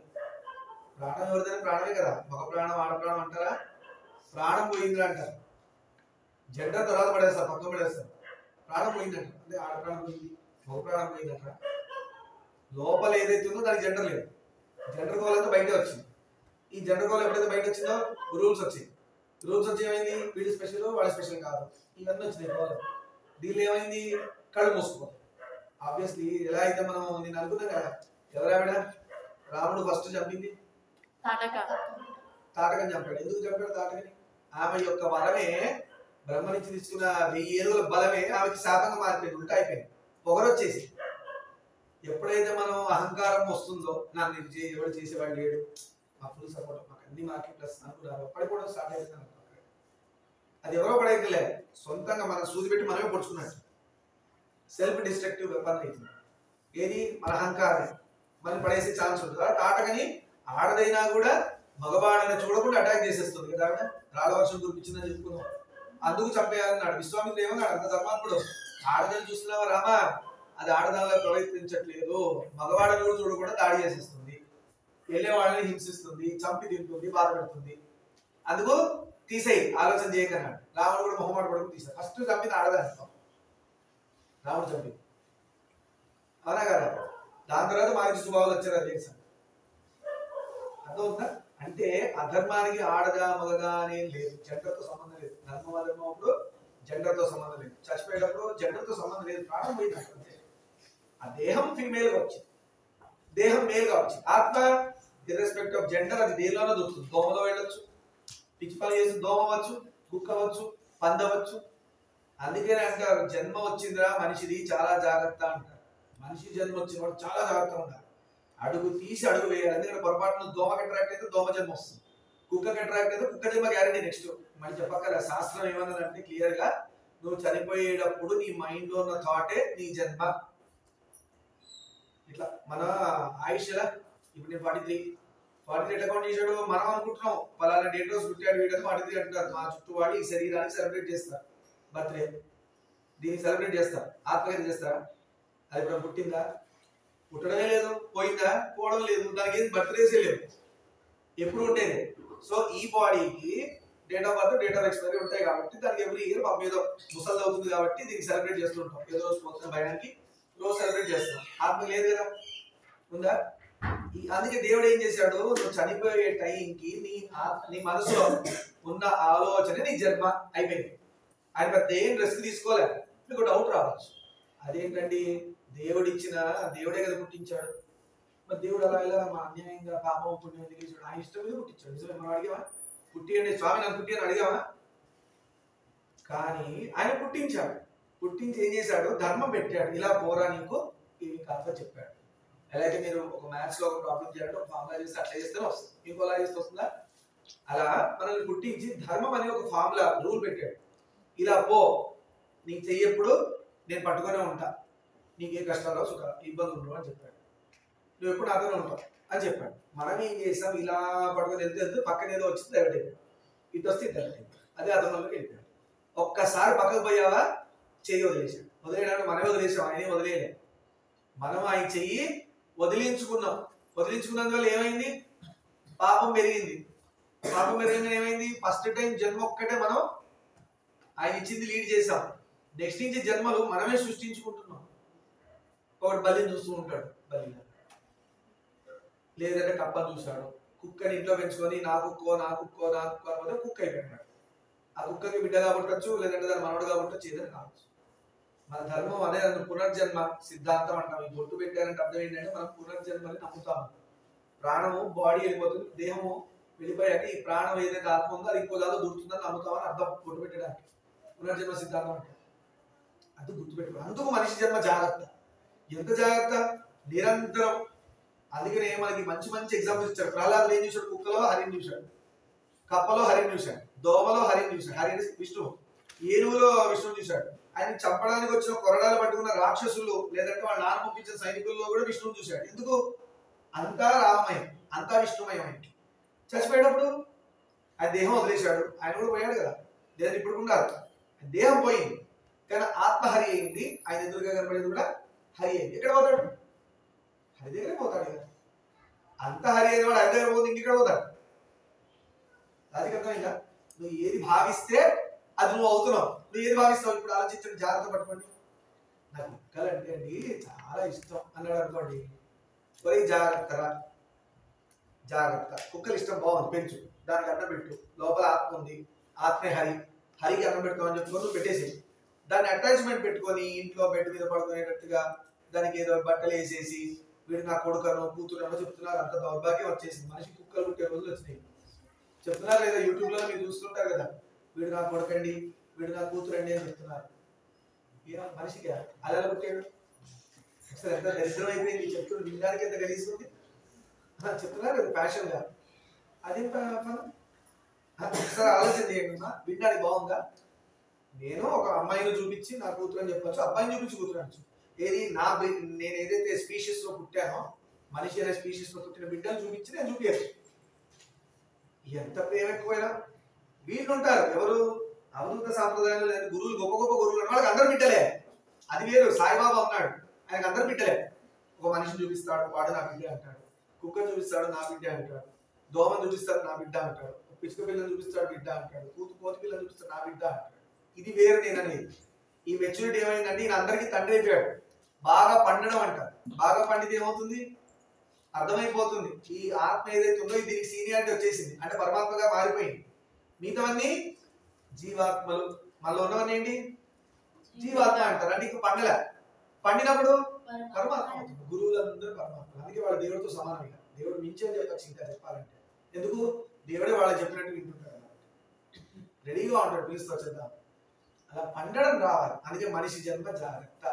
ప్రాణం ఎవరిదైనా ప్రాణమే కదా, మగ ప్రాణం ఆడ ప్రాణం అంటారా? ప్రాణం పోయింది అంటారు. జెండర్ తర్వాత పడేస్తారు, పక్కన పడేస్తారు. ప్రాణం పోయిందంట అంటే ఆడ ప్రాణం పోయింది, మగ ప్రాణం పోయిందంట. లోపల ఏదైతే ఉందో దానికి జెండర్ లేదు. జెండర్ గోల్ అంతా బయట వచ్చింది. ఈ జెండర్ గోల్ ఎప్పుడైతే బయట వచ్చిందో రూల్స్ వచ్చాయి. రూల్స్ వచ్చి ఏమైంది? వీడు స్పెషల్ వాడు స్పెషల్ కాదు, ఇవన్నీ వచ్చినాయి గోల్. దీనిలో ఏమైంది? కళ్ళు మూసుకోవాలి. ఆబ్వియస్లీ ఎలా అయితే మనం నేను అనుకున్నాం కదా, ఎవరావిడ? రాముడు ఫస్ట్ చంపింది తాటకని చంపాడు. ఎందుకు చంపాడు తాటకని? ఆమె యొక్క వరమే, బ్రహ్మ నుంచి తీసుకున్న 1000 ఏనుగుల బలమే ఆమెకి శాపంగా మారిపోయింది, ఉల్టా అయిపోయింది, పొగరొచ్చేసి. ఎప్పుడైతే మనం అహంకారం వస్తుందో, నన్ను ఎవరు చేసేవాడు లేడు, మా ఫుల్ సపోర్ట్, మాకు అన్ని మాకే ప్లస్ అనుకున్నారు, పడిపోవడం స్టార్ట్ అవుతుంది. అది ఎవరో పడేయలే, సొంతంగా మన సూది పెట్టి మనమే పొడుచుకున్నట్టు సెల్ఫ్ డిస్ట్రక్టివ్ వెపన్ అవుతుంది. ఏది? మన అహంకారమే. మనం పడేసే ఛాన్స్ ఉంటుంది. తాటకని ఆడదైనా కూడా మగవాడని చూడకుండా అటాక్ చేసేస్తుంది కదా. ఆవిడ రాళ్ళ వర్షం కురిపించిందని చెప్పుకున్నాం, అందుకు చంపేయాలన్నాడు. విశ్వామిత్రుడు ఏమన్నాడు? అంత ధర్మాత్ముడు, ఆడదని చూస్తున్నావా రామా, అది ఆడదానిలో ప్రవర్తించట్లేదు, మగవాడని కూడా చూడకుండా దాడి చేసేస్తుంది, వెళ్ళే వాళ్ళని హింసిస్తుంది, చంపి తింటుంది, బాధ పెడుతుంది, అందుకు తీసేయి, ఆలోచన చేయకన్నాడు. రాముడు కూడా మొహమాట పడుకుని తీసాడు. ఫస్ట్ చంపింది ఆడదాని, రాముడు చంపింది, అవునా కదా. దాని తర్వాత మానవ స్వభావాలు వచ్చారు, అది చేశాను. అర్థమవుతుందా? అంటే అధర్మానికి ఆడదా మగదా అనేది లేదు, జెండర్తో సంబంధం లేదు. ధర్మం అధర్మం అప్పుడు జెండర్తో సంబంధం లేదు. చచ్చిపోయేటప్పుడు జెండర్తో సంబంధం లేదు, ప్రాణం పోయింది అంతే. ఆ దేహం ఫీమేల్ గా వచ్చింది, దేహం మేల్ గా వచ్చింది. ఆత్మ ఇర్రెస్పెక్ట్ ఆఫ్ జెండర్ అది దేనిలోనో దొరుకుతుంది. దోమలో వెళ్ళొచ్చు, పిచ్చి పని చేసి దోమ అవ్వచ్చు, కుక్క అవ్వచ్చు, పందవచ్చు. అందుకనే అంటారు జన్మ వచ్చిందిరా మనిషిది చాలా జాగ్రత్త అంటారు. మనిషి జన్మ వచ్చినప్పుడు చాలా జాగ్రత్త ఉండాలి, అడుగు తీసి అడుగు వేయాలి. ఎందుకంటే పొరపాటున దోమకి అట్రాక్ట్ అయితే దోమ జన్మ వస్తుంది, కుక్కకి అట్రాక్ట్ అయితే కుక్క జన్మ గ్యారెంటీ. నెక్స్ట్ మళ్ళీ చెప్పక్కర్లే, శాస్త్రం ఏమన్నదంటే క్లియర్ గా నువ్వు చనిపోయేటప్పుడు నీ మైండ్ లో ఉన్న థాటే నీ జన్మ. ఇట్లా మన ఆయుష్ ఎలా ఇప్పుడు నేను 43 ఎట్లా కౌంట్ చేశాడు? మనం అనుకుంటున్నాం పలానా డేట్ రోజు పుట్టాడు వీడని 43 అంటారు. మా చుట్టూ వాళ్ళు ఈ శరీరాన్ని సెలబ్రేట్ చేస్తారు, బర్త్డే దీన్ని సెలబ్రేట్ చేస్తారు. ఆత్మహత్య చేస్తారా? అది ఇప్పుడు పుట్టిందా? పుట్టడమే లేదు. పోయిందా? పోవడం లేదు. దానికి ఏది బర్త్డేసే లేవు, ఎప్పుడు ఉండేది. సో ఈ బాడీకి date of birth date of expiry ఉంటాయి కాబట్టి దానికి ఎవ్రీ ఇయర్ పాపం ఏదో ముసలి అవుతుంది కాబట్టి దీనికి సెలబ్రేట్ చేస్తుంటాం. ఏదో రోజు పోతున్న భయానికి రోజు సెలబ్రేట్ చేస్తాం. ఆత్మ లేదు కదా, ఉందా? అందుకే దేవుడు ఏం చేశాడు, నువ్వు చనిపోయే టైంకి నీ మనసులో ఉన్న ఆలోచన నీ జన్మ అయిపోయింది. ఆయన పెద్ద ఏం రిస్క్ తీసుకోలేదు. మీకు డౌట్ రావచ్చు, అదేంటండి దేవుడిచ్చిన దేవుడే కదా పుట్టించాడు, మరి దేవుడు అలా ఇలా మా అన్యాయంగా పాపం పుణ్యం తెలియచాడు, ఆయన ఇష్టం మీద పుట్టించాడు. నిజమే, మనం అడిగామా? పుట్టియండి స్వామి నాకు పుట్టి అని అడిగామా? కానీ ఆయన పుట్టించాడు. పుట్టించి ఏం చేశాడు, ధర్మం పెట్టాడు. ఇలా పోరా నీకు ఇవి కాక చెప్పాడు. ఎలా అయితే మీరు ఒక మ్యాథ్స్ లో ఒక ప్రాబ్లం చేయాలంటే ఒక ఫార్ములా చేస్తే అట్లా చేస్తేనే వస్తుంది, ఇంకోలా చేస్తే వస్తుందా? అలా మనల్ని పుట్టించి ధర్మం అనే ఒక ఫార్ములా రూల్ పెట్టాడు. ఇలా పో, నీకు చెయ్యప్పుడు నేను పట్టుకునే ఉంటా, నీకే కష్టాలు సుఖ ఇబ్బందులు ఉండవు అని చెప్పాడు. నువ్వు ఎప్పుడు నాతోనే ఉంటావు అని చెప్పాడు. మనం ఏం చేసాం, ఇలా పట్టుకొని వెళ్తే పక్కన ఏదో వచ్చింది డైవర్ట్ అయిపోయాడు, ఇటు వస్తే ఇటు డైవర్ట్ అయిపోయాడు, అదే అతనిలోకి వెళ్ళిపోయాడు. ఒక్కసారి పక్కకు పోయావా చెయ్యి వదిలేసాడు. వదిలేయడానికి మనమే వదిలేసాం, ఆయనే వదిలేయలే. మనం ఆయన చెయ్యి వదిలించుకున్నాం. వదిలించుకున్నందువల్ల ఏమైంది, పాపం పెరిగింది. పాపం పెరిగింది ఏమైంది, ఫస్ట్ టైం జన్మ ఒక్కటే మనం ఆయన ఇచ్చింది లీడ్ చేసాం. నెక్స్ట్ నుంచి జన్మలు మనమే సృష్టించుకుంటున్నాం. ఒకటి బలిని చూస్తూ ఉంటాడు, బలిగా లేదంటే కప్పని చూశాడు, కుక్కని ఇంట్లో పెంచుకొని నా కుక్కో నా కుక్కో నా కుక్కో అనబోతే కుక్క అయిపోయినాడు. ఆ కుక్కకి బిడ్డగా పుట్టచ్చు, లేదంటే దాని మనవడుగా పుట్టచ్చు, ఏదైనా కావచ్చు. మన ధర్మం అదే పునర్జన్మ సిద్ధాంతం అంటాం. ఈ బొట్టు పెట్టారంటే అర్థం ఏంటంటే మనం పునర్జన్మని నమ్ముతాము. ప్రాణము బాడీ వెళ్ళిపోతుంది, దేహము వెళ్ళిపోయాక ఈ ప్రాణం ఏదైతే ఆత్మ ఉందో అది ఇంకో దాలో దూరుతుందని నమ్ముతామని అర్థం. బొట్టు పెట్టడానికి పునర్జన్మ సిద్ధాంతం అంటే అది గుర్తుపెట్టుకో. అందుకు మనిషి జన్మ జాగ్రత్త. ఎంత జాగ్రత్త, నిరంతరం. అందుకనే మనకి మంచి మంచి ఎగ్జాంపుల్స్ ఇచ్చాడు. ప్రహ్లాదులు ఏం చూశాడు, కుక్కలో హరిని చూశాడు, కప్పలో హరిని చూశాడు, దోమలో హరిని చూశాడు, హరి విష్ణువు, ఏనుగులో విష్ణువు చూశాడు. ఆయన చంపడానికి వచ్చిన కొరడాలు పట్టుకున్న రాక్షసులు లేదంటే వాళ్ళు నాన్న పంపించిన సైనికుల్లో కూడా విష్ణువు చూశాడు. ఎందుకు? అంతా రామమయం, అంతా విష్ణుమయం. చచ్చిపోయేటప్పుడు ఆయన దేహం వదిలేశాడు, ఆయన కూడా పోయాడు కదా, దేహం ఇప్పుడు ఉండాలి. దేహం పోయింది కానీ ఆత్మ హరి అయింది. ఆయన ఎదురుగా కనబడేది కూడా హరి అయింది. ఎక్కడ పోతాడు? హరి దగ్గరే పోతాడు కదా. అంత హరి అయిన వాడు హరి దగ్గర పోతే ఇంకెక్కడ పోతాడు? అది అర్థమైందా? నువ్వు ఏది భావిస్తే అది నువ్వు అవుతున్నావు. నువ్వు ఏది భావిస్తావు ఇప్పుడు ఆలోచించండి, జాగ్రత్త పట్టుకోండి. నాకు కుక్కలు అంటే అండి చాలా ఇష్టం అన్నాడు అనుకోండి, ఒరే జాగ్రత్తరా, జాగ్రత్త, కుక్కలు ఇష్టం బాగుంది పెంచు, దానికి అన్నం పెట్టు, లోపల ఆత్మ ఉంది, ఆత్మే హరి, హరికి అన్నం పెడతామని చెప్పుకొని నువ్వు పెట్టేసి దాన్ని అటాచ్మెంట్ పెట్టుకొని ఇంట్లో బెడ్ మీద పడుకునేటట్టుగా దానికి ఏదో బట్టలు వేసేసి వీడు నా కొడుకనో కూతురనో చెప్తున్నారు. అంత దౌర్భాగ్యం వచ్చేసింది. మనిషి కుక్కలు పుట్టే రోజులు వచ్చినాయి. చెప్తున్నారు లేదా, యూట్యూబ్ లో మీరు చూస్తుంటారు కదా, వీడు నా కొడుకండి, వీడు నా కూతురండి అని చెప్తున్నారు. మనిషికి అలా పుట్టాడు. అసలు ఎంత దరిద్రం అయిపోయింది చెప్తున్నారు, వినడానికి ఎంత కలిస్తుంది చెప్తున్నారు కదా ఫ్యాషన్ గా. అదేంట ఒకసారి ఆలోచన చేయండి, వినడానికి బాగుందా? నేను ఒక అమ్మాయిని చూపించి నా కూతురు అని చెప్పచ్చు, అబ్బాయిని చూపించి కూతురు అనొచ్చు. ఏది నేను ఏదైతే స్పీషీస్ లో పుట్టానో, మనిషి అనే స్పీషీస్ లో పుట్టిన బిడ్డను చూపించి నేను చూపించచ్చు. ఎంత ప్రేమ ఎక్కువైనా వీళ్ళు ఉంటారు ఎవరు అవధూత సాంప్రదాయంలో లేదు, గురువులు గొప్ప గొప్ప గురువులు అన్న వాళ్ళకి అందరు బిడ్డలే. అది వేరు. సాయిబాబా ఉన్నాడు, ఆయనకు అందరు బిడ్డలే. ఒక మనిషిని చూపిస్తాడు, వాడు నా బిడ్డ అంటాడు. కుక్కను చూపిస్తాడు, నా బిడ్డ అంటాడు. దోమను చూపిస్తాడు, నా బిడ్డ అంటాడు. పిచ్చుక పిల్లని చూపిస్తాడు, బిడ్డ అంటాడు. కోతి పిల్లని చూపిస్తాడు, నా బిడ్డ అంటాడు. ఇది వేరు నేను అనేది. ఈ మెచ్యూరిటీ ఏమైందంటే ఈయన అందరికీ తండ్రి అయిపోయాడు. బాగా పండడం అంటారు. బాగా పండితే ఏమవుతుంది, అర్థమైపోతుంది ఈ ఆత్మ ఏదైతే ఉందో దీనికి సీనియారిటీ వచ్చేసింది, అంటే పరమాత్మగా మారిపోయింది. మిగతావన్నీ జీవాత్మలు. మనలో ఉన్నవన్నీ ఏంటి? జీవాత్మ అంటారు. అంటే ఇంకా పండల పండినప్పుడు పరమాత్మ అవుతుంది. గురువులందరూ పరమాత్మ, అందుకే వాళ్ళ దేవుడితో సమానం. దేవుడు మించి అని చెప్పచ్చు ఇంకా చెప్పాలంటే. ఎందుకు? దేవుడే వాళ్ళకి చెప్పినట్టు వింటుంటాడు, రెడీగా ఉంటాడు, పిలుస్తూ వచ్చేద్దాం. అలా పండడం రావాలి. అందుకే మనిషి జన్మ జాగ్రత్త.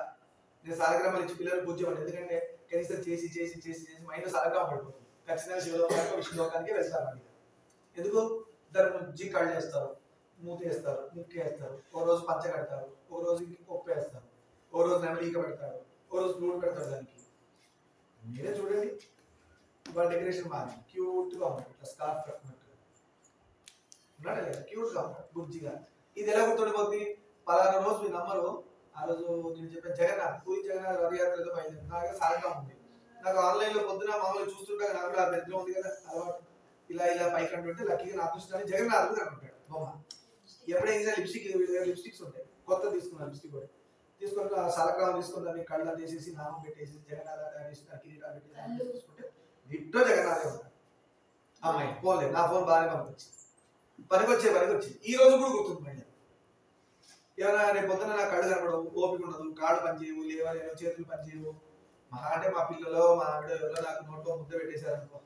నేను సాలగ్రామాలు ఇచ్చి పిల్లలు పూజ్యమండి, ఎందుకంటే కనీసం చేసి చేసి చేసి చేసి మైండ్ సాలగ్రామం పడిపోతుంది. ఖచ్చితంగా శివలోకానికి విష్ణులోకానికి వెళ్తారు. అని ఎందుకు? ఇద్దరు ముజ్జి కళ్ళు వేస్తారు, మూత వేస్తారు, ముక్కు వేస్తారు, ఓ రోజు పంచ కడతారు, ఓ రోజు ఒప్పు వేస్తారు, ఓ రోజు నెమలీక పెడతారు, ఓ రోజు ఫ్లూట్ పెడతారు. దానికి మీరే చూడండి, వాళ్ళ డెకరేషన్ బాగా క్యూట్ గా ఉంటాడు, ఇట్లా స్కార్ఫ్ కట్టినట్టు ఉన్నాడా లేదా? క్యూట్ గా ఉంటాడు, బుజ్జిగా. ఇది ఎలా గుర్తుండిపోతుంది? పలానా రోజు మీ నమ్మరు, ఆ రోజు నేను చెప్పాను జగన్నాథ్, పూరి జగన్నాథ్ రథయాత్ర ఏదో బయలుదేరి నాకు సాయంగా ఉంది. నాకు ఆన్లైన్ లో పొద్దున మామూలు చూస్తుంటే నాకు కూడా నిద్ర ఉంది కదా అలవాటు, ఇలా ఇలా పైకి అంటుంటే లక్కీగా నాకు చూస్తాను జగన్నాథ్ కూడా అనుకుంటాడు బొమ్మ. ఎప్పుడైనా లిప్స్టిక్స్ ఉంటాయి, కొత్త తీసుకున్నాను లిప్స్టిక్ కూడా తీసుకొని సాలగ్రామం తీసుకుని దాన్ని కళ్ళ తీసేసి నామం పెట్టేసి జగన్నాథ తయారు కిరీటా పెట్టి చూసుకుంటే ఇట్టో జగన్నాథే ఉంటాడు. అమ్మాయి పోలేదు, నా ఫోన్ బాగానే పనికొచ్చి ఈ రోజు కూడా గుర్తుంది. మళ్ళీ ఏమైనా రేపు పొద్దున నా కళ్ళు కనపడవు, ఓపిక ఉండదు, కాళ్ళు పనిచేయవు, లేవలేవు, చేతులు పనిచేయవు. మహా అంటే మా పిల్లలో మా ఆవిడ ఎవరో నాకు నోట్లో ముద్ద పెట్టేశారనుకో,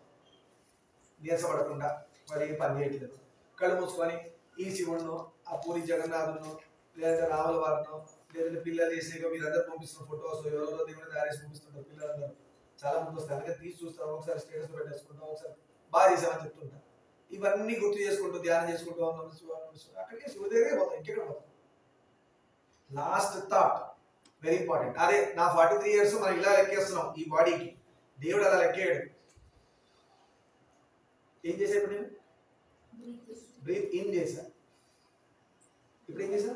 నీరసపడకుండా వాడు ఏం పని చేయట్లేదు, కళ్ళు మూసుకొని ఈ శివుడును, ఆ పూరి జగన్నాథును, లేదంటే రాముల వారిను, లేదంటే పిల్లలు చేసే మీరందరూ పంపిస్తున్న ఫొటోస్ ఎవరెవరో దేవుడు తయారు చేసి పంపిస్తుంటారు. పిల్లలందరూ చాలా మంది వస్తారు, అందుకే తీసి చూస్తాం, ఒకసారి స్టేటస్ పెట్టేసుకుంటాం, ఒకసారి బాగా చేసామని చెప్తుంటాం. ఇవన్నీ గుర్తు చేసుకుంటూ ధ్యానం చేసుకుంటూ అక్కడికి శివుదేవే పోతాం, ఇంకెక్కడ పోతాం. Last thought very important. అదే నా 43 years మనం ఇలా లెక్కేస్తున్నాం ఈ బాడీకి, దేవుడు అలా లెక్కేయడు. ఏం చేసా ఇప్పుడు? నేను బ్రీత్ ఇన్ చేశా, ఇప్పుడు ఏం చేశా?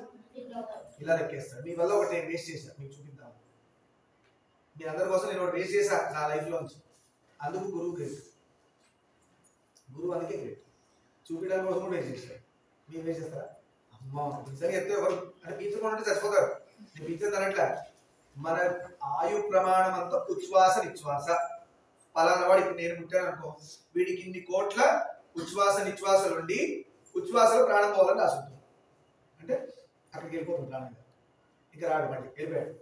ఇలా లెక్కేస్తాడు. మీ వల్ల ఒకటి నేను వేస్ట్ చేశా, మీకు చూపిద్దాం. మీ అందరి కోసం నేను ఒకటి వేస్ట్ చేశా నా లైఫ్లోంచి. అందుకు గురువు గ్రేట్, గురువు అందుకే గ్రేట్. చూపించడానికి కోసం కూడా వేస్ట్ చేస్తాడు. మీరు వేస్ట్ చేస్తారా? అమ్మా నిజంగా ఎత్తే ఎవరు అంటే పీల్చుకుంటే చచ్చిపోతారు. నేను పీల్చేదానట్లా, మన ఆయు ప్రమాణం అంతా ఉచ్ఛ్వాస నిశ్వాస. పలానా వాడు ఇప్పుడు నేను పుట్టాను అనుకో, వీడికి ఇన్ని కోట్ల ఉచ్ఛ్వాస నిశ్వాసలు ఉండి ఉచ్ఛ్వాసలో ప్రాణం పోవాలని రాసుంటుంది. అంటే అక్కడికి వెళ్ళిపోతుంది ప్రాణం, ఇంకా రాడు, మళ్ళీ వెళ్ళిపోయాడు.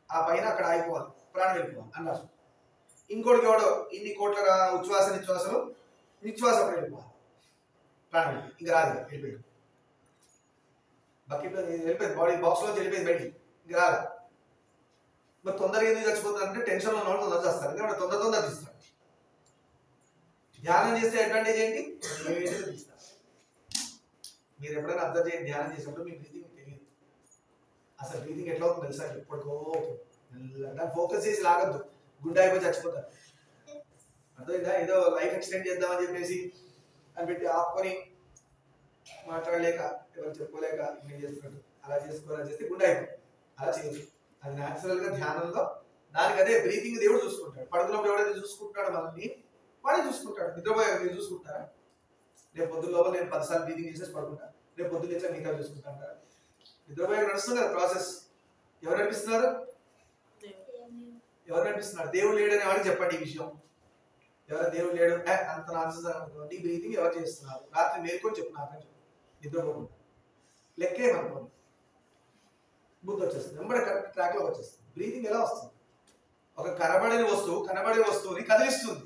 ఆ పైన అక్కడ ఆగిపోవాలి, ప్రాణం వెళ్ళిపోవాలి అని రాసు. ఇంకోటికి ఎవడో ఇన్ని కోట్ల ఉచ్ఛ్వాస నిశ్వాసలు, నిశ్వాస అప్పుడు వెళ్ళిపోవాలి, ప్రాణం వెళ్ళిపోయి ఇంకా రాదు, వెళ్ళిపోయాడు. బకెట్లో వెళ్ళిపోయింది, బాడీ బాక్స్లో వెళ్ళిపోయింది బయటికి, ఇంకా రాదు. మరి తొందరగా ఎందుకు చచ్చిపోతుంది అంటే టెన్షన్లో ఉన్న వాళ్ళు తొందరగా చేస్తారు, ఎందుకంటే తొందర తీస్తారు. ధ్యానం చేస్తే అడ్వాంటేజ్ ఏంటి? తీస్తారు. మీరు ఎప్పుడైనా అబ్జర్వ్ చేయండి, ధ్యానం చేసినప్పుడు మీ బ్రీతింగ్ తెలియదు. అసలు బ్రీతింగ్ ఎట్లా అవుతుంది తెలుసా? ఎప్పటికో దాన్ని ఫోకస్ చేసి లాగద్దు, గుండె అయిపోయి చచ్చిపోతారు. అర్థమైందా? ఏదో లైఫ్ ఎక్స్టెండ్ చేద్దామని చెప్పేసి అని పెట్టి ఆపుకొని మాట్లాడలేక ఎవరు చెప్పుకోలేక నేను చేస్తున్నట్టు అలా చేసుకోవాలని చేస్తే గుండె అయిపోయి అలా చేయదు. అది న్యాచురల్ గా ధ్యానంలో దానికి అదే బ్రీతింగ్ దేవుడు చూసుకుంటాడు. పడుకున్నప్పుడు ఎవడైతే చూసుకుంటాడు మనల్ని వాడే చూసుకుంటాడు. నిద్రపోయాక మీరు చూసుకుంటారా? రేపు పొద్దున్న లోపల నేను 10 సార్లు బ్రీతింగ్ చేసేసి పడుకుంటా, రేపు పొద్దున్న ఇట్లా మిగతా చూసుకుంటా. నిద్రపోయాక నడుస్తుంది కదా ప్రాసెస్. ఎవరు నడిపిస్తున్నారు? ఎవరు నడిపిస్తున్నారు? దేవుడు లేడని వాడికి చెప్పండి ఈ విషయం. ఎవరు దేవుడు లేడు అంత నాన్సెన్స్ అనుకోండి. బ్రీతింగ్ ఎవరు చేస్తున్నారు? రాత్రి మేల్కొని చెప్పు, నాకని చెప్పు, నిద్రపోకుండా లెక్కేమనుకోండి, బుద్ధి వచ్చేస్తుంది, వెంబడి కరెక్ట్ ట్రాక్ లో వచ్చేస్తుంది. బ్రీతింగ్ ఎలా వస్తుంది? ఒక కనబడని వస్తువు కనబడే వస్తువుని కదిలిస్తుంది.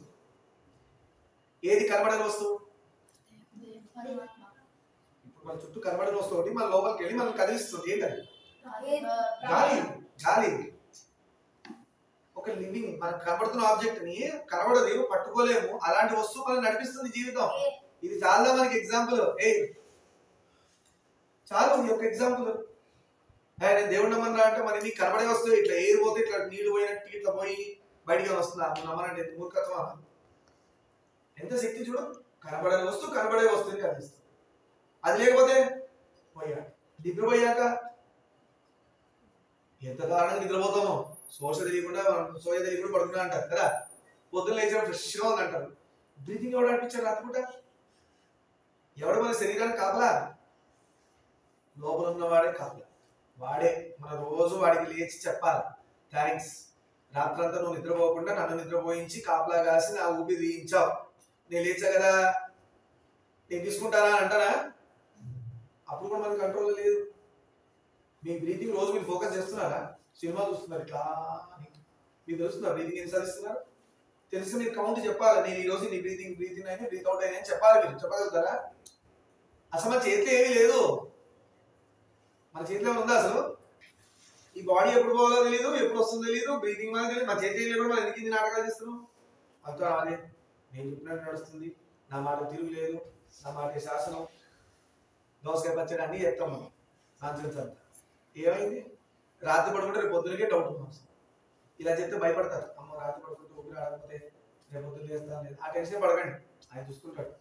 ఏది కనబడని వస్తువు? ఇప్పుడు మన చుట్టూ కనబడని వస్తువు ఒకటి మన లోపలికి వెళ్ళి మనం కదిలిస్తుంది. ఏంటది? గాలి. గాలి ఒక లివింగ్, మనకు కనబడుతున్న ఆబ్జెక్ట్ ని కనబడదు, పట్టుకోలేము, అలాంటి వస్తువు మనం నడిపిస్తుంది జీవితం. ఇది చాలా మనకి ఎగ్జాంపుల్. చాలు ఈ యొక్క ఎగ్జాంపుల్. నేను దేవుడు నమ్మన్నా అంటే మరి నీకు కనబడే వస్తువు ఇట్లా ఏరు పోతే ఇట్లా నీళ్లు పోయినట్టు ఇట్లా పోయి బయటికి వస్తుందా? నువ్వు నమ్మనంటే మూర్ఖత్వం. ఎంత శక్తి చూడు. కనబడని వస్తువు కనబడే వస్తువుని కనిపిస్తుంది. అది లేకపోతే పోయా. నిద్రపోయాక ఎంత దారుణంగా నిద్రపోతామో, సోష తెలియకుండా సోయ తెలియకుండా పడుకున్నా అంటారు కదా. పొద్దున్న లేచిన ఫ్రెష్గా ఉంది అంటారు. బ్రీతింగ్ ఎవడు అనిపించారు రాత్రిపూట? ఎవడు మన శరీరాన్ని కాపలా? లోపల ఉన్నవాడే కాపలా. వాడే మన రోజు వాడికి లేచి చెప్పాలి థ్యాంక్స్, రాత్రంతా నువ్వు నిద్రపోకుండా నన్ను నిద్రపోయించి కాపలా కాసి నా ఊపిరి తీయించావు, నేను లేచా కదా నేను తీసుకుంటానా అంటానా? అప్పుడు కూడా మనకి కంట్రోల్ లేదు. మీ బ్రీతింగ్ రోజు మీరు ఫోకస్ చేస్తున్నారా? సినిమా చూస్తున్నారు ఇట్లా అని మీకు తెలుస్తుందా బ్రీతింగ్ ఎన్నిసార్లు ఇస్తున్నారు? తెలిసి మీరు కౌంట్ చెప్పాలి. నేను ఈ రోజు నీ బ్రీతింగ్ అయినా బ్రీత్ అవుట్ అయినా అని చెప్పాలి. మీరు చెప్పగలుగుతారా? అసలు మన చేతిలో ఏమీ లేదు. మన చేతిలో ఉందా అసలు? ఈ బాడీ ఎప్పుడు పోవాలో తెలియదు, ఎప్పుడు వస్తుందో తెలియదు, బ్రీతింగ్ మనకు తెలియదు. మన చేతిలో కూడా మనం ఎందుకు నాటకాలు చేస్తున్నాం? అంతా రాలే, నేను చెప్పినట్టు నడుస్తుంది, నా మాట తిరుగులేదు, నా మాట శాసనం, దోసకాయ పచ్చడి అన్నీ చెప్తాం మనం. నాన్సెన్స్ అంతా ఏమైంది? రాత్రి పడుకుంటే రేపు పొద్దునకే డౌట్ ఉంది. ఇలా చెప్తే భయపడతారు. అమ్మ రాత్రి పడుకుంటే ఊపిరి ఆడకపోతే రేపు పొద్దున్న చేస్తాను లేదు. ఆ టెన్షన్ పడకండి, ఆయన చూసుకుంటాడు.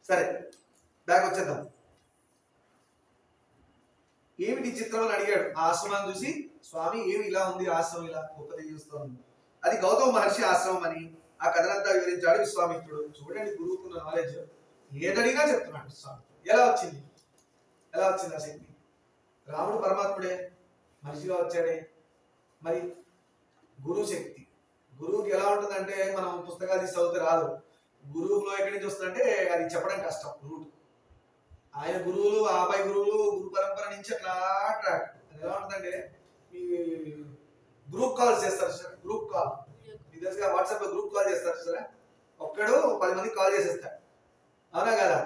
సరే బ్యాక్ వచ్చేద్దాం. ఏమిటి చిత్రం అని అడిగాడు. ఆ ఆశ్రమాన్ని చూసి, స్వామి ఏమి ఇలా ఉంది ఆశ్రమం, ఇలా గొప్పది చూస్తుంది. అది గౌతమ మహర్షి ఆశ్రమం అని ఆ కథనంతా వివరించాడు విశ్వామిత్రుడు. చూడండి గురువుకున్న నాలెడ్జ్, ఏదడిగినా చెప్తున్నాడు విశ్వామిత్రుడు. ఎలా వచ్చింది ఆ శక్తి? రాముడు పరమాత్ముడే, మనిషిగా వచ్చాడే. మరి గురువు శక్తి, గురువుకి ఎలా ఉంటుందంటే మనం పుస్తకాలు తీసి చదివితే రాదు. గురువులో ఎక్కడి నుంచి వస్తుందంటే అది చెప్పడం కష్టం. రూట్ ఆయన గురువులు, ఆపై గురువులు, గురు పరంపర నుంచి అట్లా ట్రాక్. అది ఎలా ఉంటుందంటే మీ గ్రూప్ కాల్స్ చేస్తారు సార్. గ్రూప్ కాల్ మీకు తెలుసుగా, వాట్సాప్ లో గ్రూప్ కాల్ చేస్తారు సార్. ఒక్కడు 10 మందికి కాల్ చేసేస్తాడు, అవునా కదా?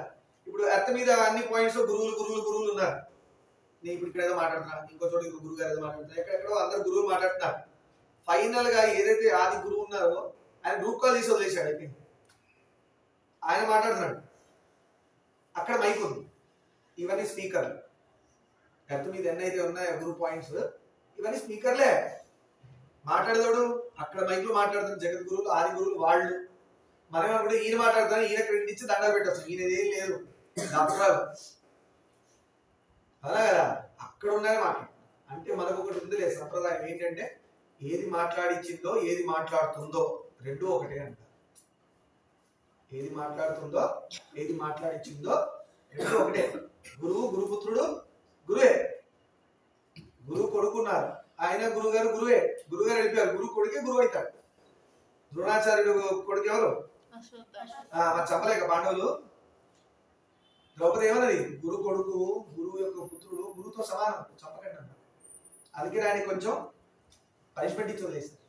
ఇప్పుడు ఎర్త్ మీద అన్ని పాయింట్స్ గురువులు ఉన్నారు. నేను ఇప్పుడు ఇక్కడ ఏదో మాట్లాడుతున్నా, ఇంకో చోట ఇంకో గురువు గారు ఏదో మాట్లాడుతున్నారు, ఎక్కడెక్కడో అందరు గురువులు మాట్లాడుతున్నారు. ఫైనల్ గా ఏదైతే ఆది గురువు ఉన్నారో ఆయన గ్రూప్ కాల్ తీసి వదిలేశాడు. అయిపోయింది, ఆయన మాట్లాడుతున్నాడు. అక్కడ మైక్ ఉంది, ఇవన్నీ స్పీకర్లు. ఎర్త్ మీద ఎన్నైతే ఉన్నాయో గురు పాయింట్స్, ఇవన్నీ స్పీకర్లే. మాట్లాడేవాడు అక్కడ మైక్ లో మాట్లాడుతున్న జగద్గురువులు, ఆది గురువులు వాళ్ళు. మనం కూడా ఈయన మాట్లాడుతాను, ఈయన క్రెడిట్ ఇచ్చి దండాలు పెట్టచ్చు. ఈయన ఏం లేదు, డాక్టరాలు అలా కదా. అక్కడ ఉన్నాయని మాట్లాడు. అంటే మనకు ఒకటి ఉంది లేదు సంప్రదాయం ఏంటంటే, ఏది మాట్లాడిచ్చిందో ఏది మాట్లాడుతుందో రెండూ ఒకటే అంట. ఏది మాట్లాడుతుందో ఏది మాట్లాడిచ్చిందో రెండూ ఒకటే. గురువు, గురుపుత్రుడు గురువే. గురువు కొడుకున్నారు, ఆయన గురుగారు గురువే. గురుగారు వెళ్ళిపోయారు, గురువు కొడుకే గురువు అవుతాడు. ద్రోణాచార్యుడు కొడుకు ఎవరు? మరి చెప్పలేక పాండవులు. ద్రౌపది ఏమన్నది? గురు కొడుకు, గురువు యొక్క పుత్రుడు గురువుతో సమానం, చెప్పకండి అన్న. అందుకే ఆయన కొంచెం పనిష్మెంట్ ఇచ్చి వదిలేశారు.